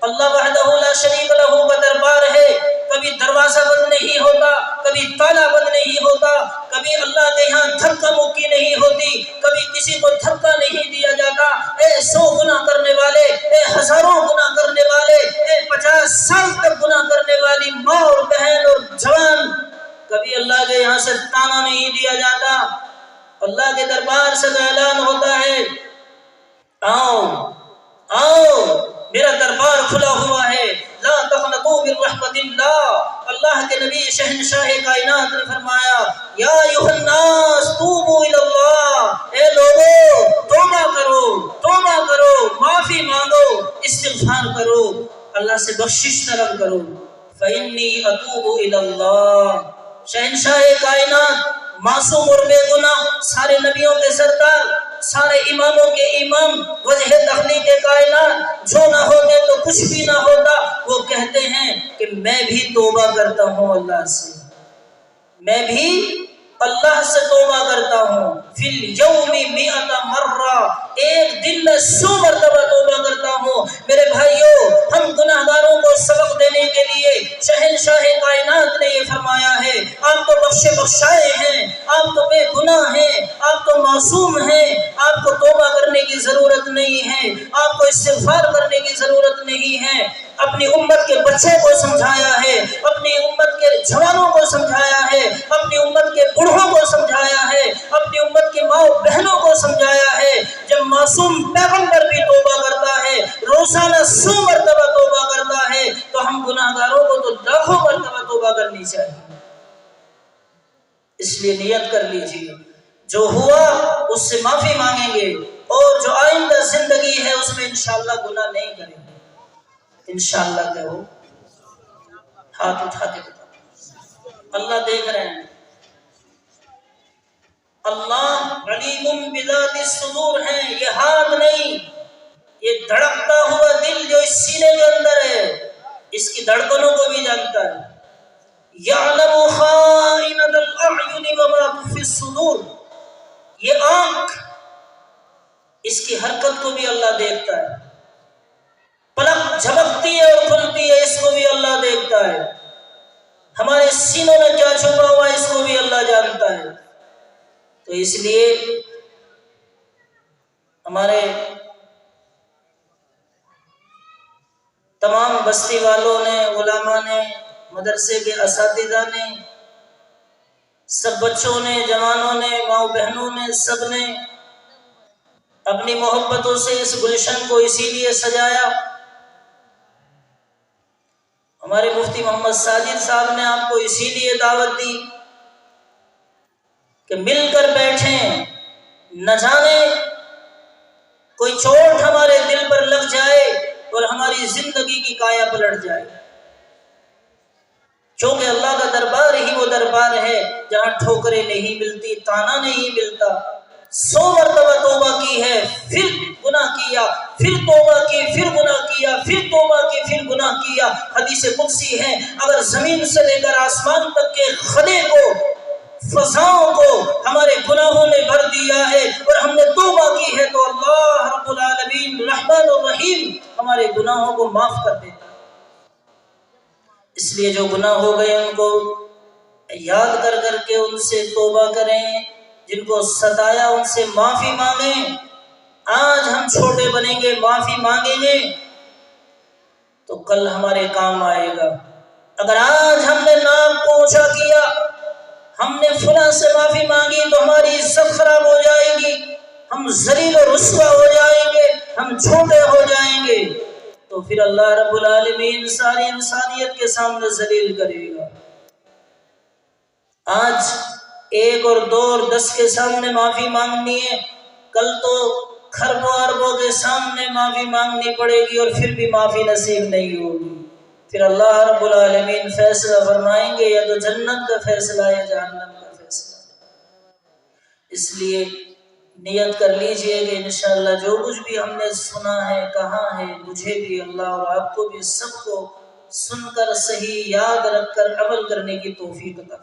اللہ وحدہ لا شریک لہ کا دربار ہے، کبھی دروازہ بند نہیں ہوتا، کبھی تالا بند نہیں ہوتا، کبھی اللہ کے یہاں دھکا مکی نہیں ہوتی، کبھی کسی کو دھکا نہیں دیا جاتا۔ اے 100 گناہ کرنے والے، اے ہزاروں گناہ کرنے والے، اے 50 سال تک گناہ کرنے والی ماں اور بہن اور جوان، کبھی اللہ کے یہاں سے تانا نہیں دیا جاتا، اللہ کے دربار سے اعلان ہوتا ہے آؤ آؤ میرا دربار کھلا ہوا ہے، لا تقنطوا من رحمت اللہ۔ اللہ کے نبی شہنشاہ کائنات نے فرمایا یا ایھا الناس توبوا الی اللہ، اے لوگو توبہ کرو، توبہ کرو، معافی مانگو، استغفار کرو، اللہ سے بخشش طلب کرو، فانی اتوب الی اللہ۔ شہنشاہ کائنات، معصوم اور بے گناہ، سارے نبیوں کے سردار، سارے اماموں کے امام، وجہ تخلیق کائنات، جو نہ ہوتے تو کچھ بھی نہ ہوتا، وہ کہتے ہیں کہ میں بھی توبہ کرتا ہوں اللہ سے، میں بھی اللہ سے توبہ کرتا ہوں، فی الیوم 100 مرہ، ایک دن میں 100 مرتبہ توبہ کرتا ہوں۔ میرے بھائیوں، ہم گناہ گاروں کو سبق دینے کے لیے شہنشاہ کائنات نے یہ فرمایا ہے آپ تو بخشے بخشائے ہیں، آپ تو بے گناہ ہیں، آپ تو معصوم ہیں، آپ کو توبہ کرنے کی ضرورت نہیں ہے، آپ کو استغفار کرنے کی ضرورت نہیں ہے۔ اپنی امت کے بچے کو سمجھایا ہے، اپنی امت کے جوانوں کو سمجھایا ہے، اپنی امت کے بوڑھوں کو سمجھایا ہے، اپنی امت کے ماں بہنوں کو سمجھایا ہے۔ جب معصوم پیغمبر بھی توبہ کرتا ہے، روزانہ 100 مرتبہ توبہ کرتا ہے، تو ہم گناہ گاروں کو تو لاکھوں مرتبہ توبہ کرنی چاہیے۔ اس لیے نیت کر لیجیے، جو ہوا اس سے معافی مانگیں گے، اور جو آئندہ زندگی ہے اس میں انشاءاللہ گناہ نہیں کریں گے انشاءاللہ۔ کہو، ہاتھ اٹھا کے بتاؤ، اللہ دیکھ رہے ہیں، اللہ علیم بذات الصدور ہے، یہ ہاتھ نہیں، یہ دھڑکتا ہوا دل جو اس سینے کے اندر ہے، اس کی دھڑکنوں کو بھی جانتا ہے۔ یعلم خائنۃ الاعین وما تخفی الصدور، یہ آنکھ، اس کی حرکت کو بھی اللہ دیکھتا ہے، پلک جھپکتی ہے اور کھلتی ہے اس کو بھی اللہ دیکھتا ہے، ہمارے سینوں میں کیا چھپا ہوا ہے اس کو بھی اللہ جانتا ہے۔ تو اس لیے ہمارے تمام بستی والوں نے، علماء نے، مدرسے کے اساتذہ نے، سب بچوں نے، جوانوں نے، ماں بہنوں نے، سب نے اپنی محبتوں سے اس گلشن کو اسی لیے سجایا. ہمارے مفتی محمد ساجد صاحب نے آپ کو اسی لیے دعوت دی کہ مل کر بیٹھیں، نہ جانے کوئی چوٹ ہمارے دل پر لگ جائے اور ہماری زندگی کی کایا پلٹ جائے. کیونکہ اللہ کا دربار ہی وہ دربار ہے جہاں ٹھوکریں نہیں ملتی، تانا نہیں ملتا. 100 مرتبہ توبہ کی ہے، پھر گناہ کیا، پھر توبہ کی، پھر گناہ کیا، پھر توبہ کی، پھر گناہ کیا. حدیث قدسی ہے، اگر زمین سے لے کر آسمان تک کے خدے کو، فضاؤں کو ہمارے گناہوں نے بھر دیا ہے اور ہم نے توبہ کی ہے تو اللہ رب العالمین رحمان الرحیم ہمارے گناہوں کو معاف کر دیتا. اس لیے جو گناہ ہو گئے ان کو یاد کر کر کے ان سے توبہ کریں، جن کو ستایا ان سے معافی مانگیں. آج ہم چھوٹے بنیں گے، معافی مانگیں گے تو کل ہمارے کام آئے گا. اگر آج ہم نے نام کو اونچا کیا، ہم نے فلاں سے معافی مانگی تو ہماری عزت خراب ہو جائے گی، ہم ذلیل و رسوا ہو جائیں گے، ہم چھوٹے ہو جائیں گے تو پھر اللہ رب العالمین ساری انسانیت کے سامنے ذلیل کرے گا. آج 1 اور 2 اور 10 کے سامنے معافی مانگنی ہے، کل تو کھربوں اربوں کے سامنے معافی مانگنی پڑے گی اور پھر بھی معافی نصیب نہیں ہوگی. پھر اللہ رب العالمین فیصلہ فرمائیں گے، یا تو جنت کا فیصلہ یا جہنم کا فیصلہ. اس لیے نیت کر لیجئے کہ انشاءاللہ جو کچھ بھی ہم نے سنا ہے، کہا ہے، مجھے بھی اللہ اور آپ کو بھی سب کو سن کر صحیح یاد رکھ کر عمل کرنے کی توفیق عطا فرمائے.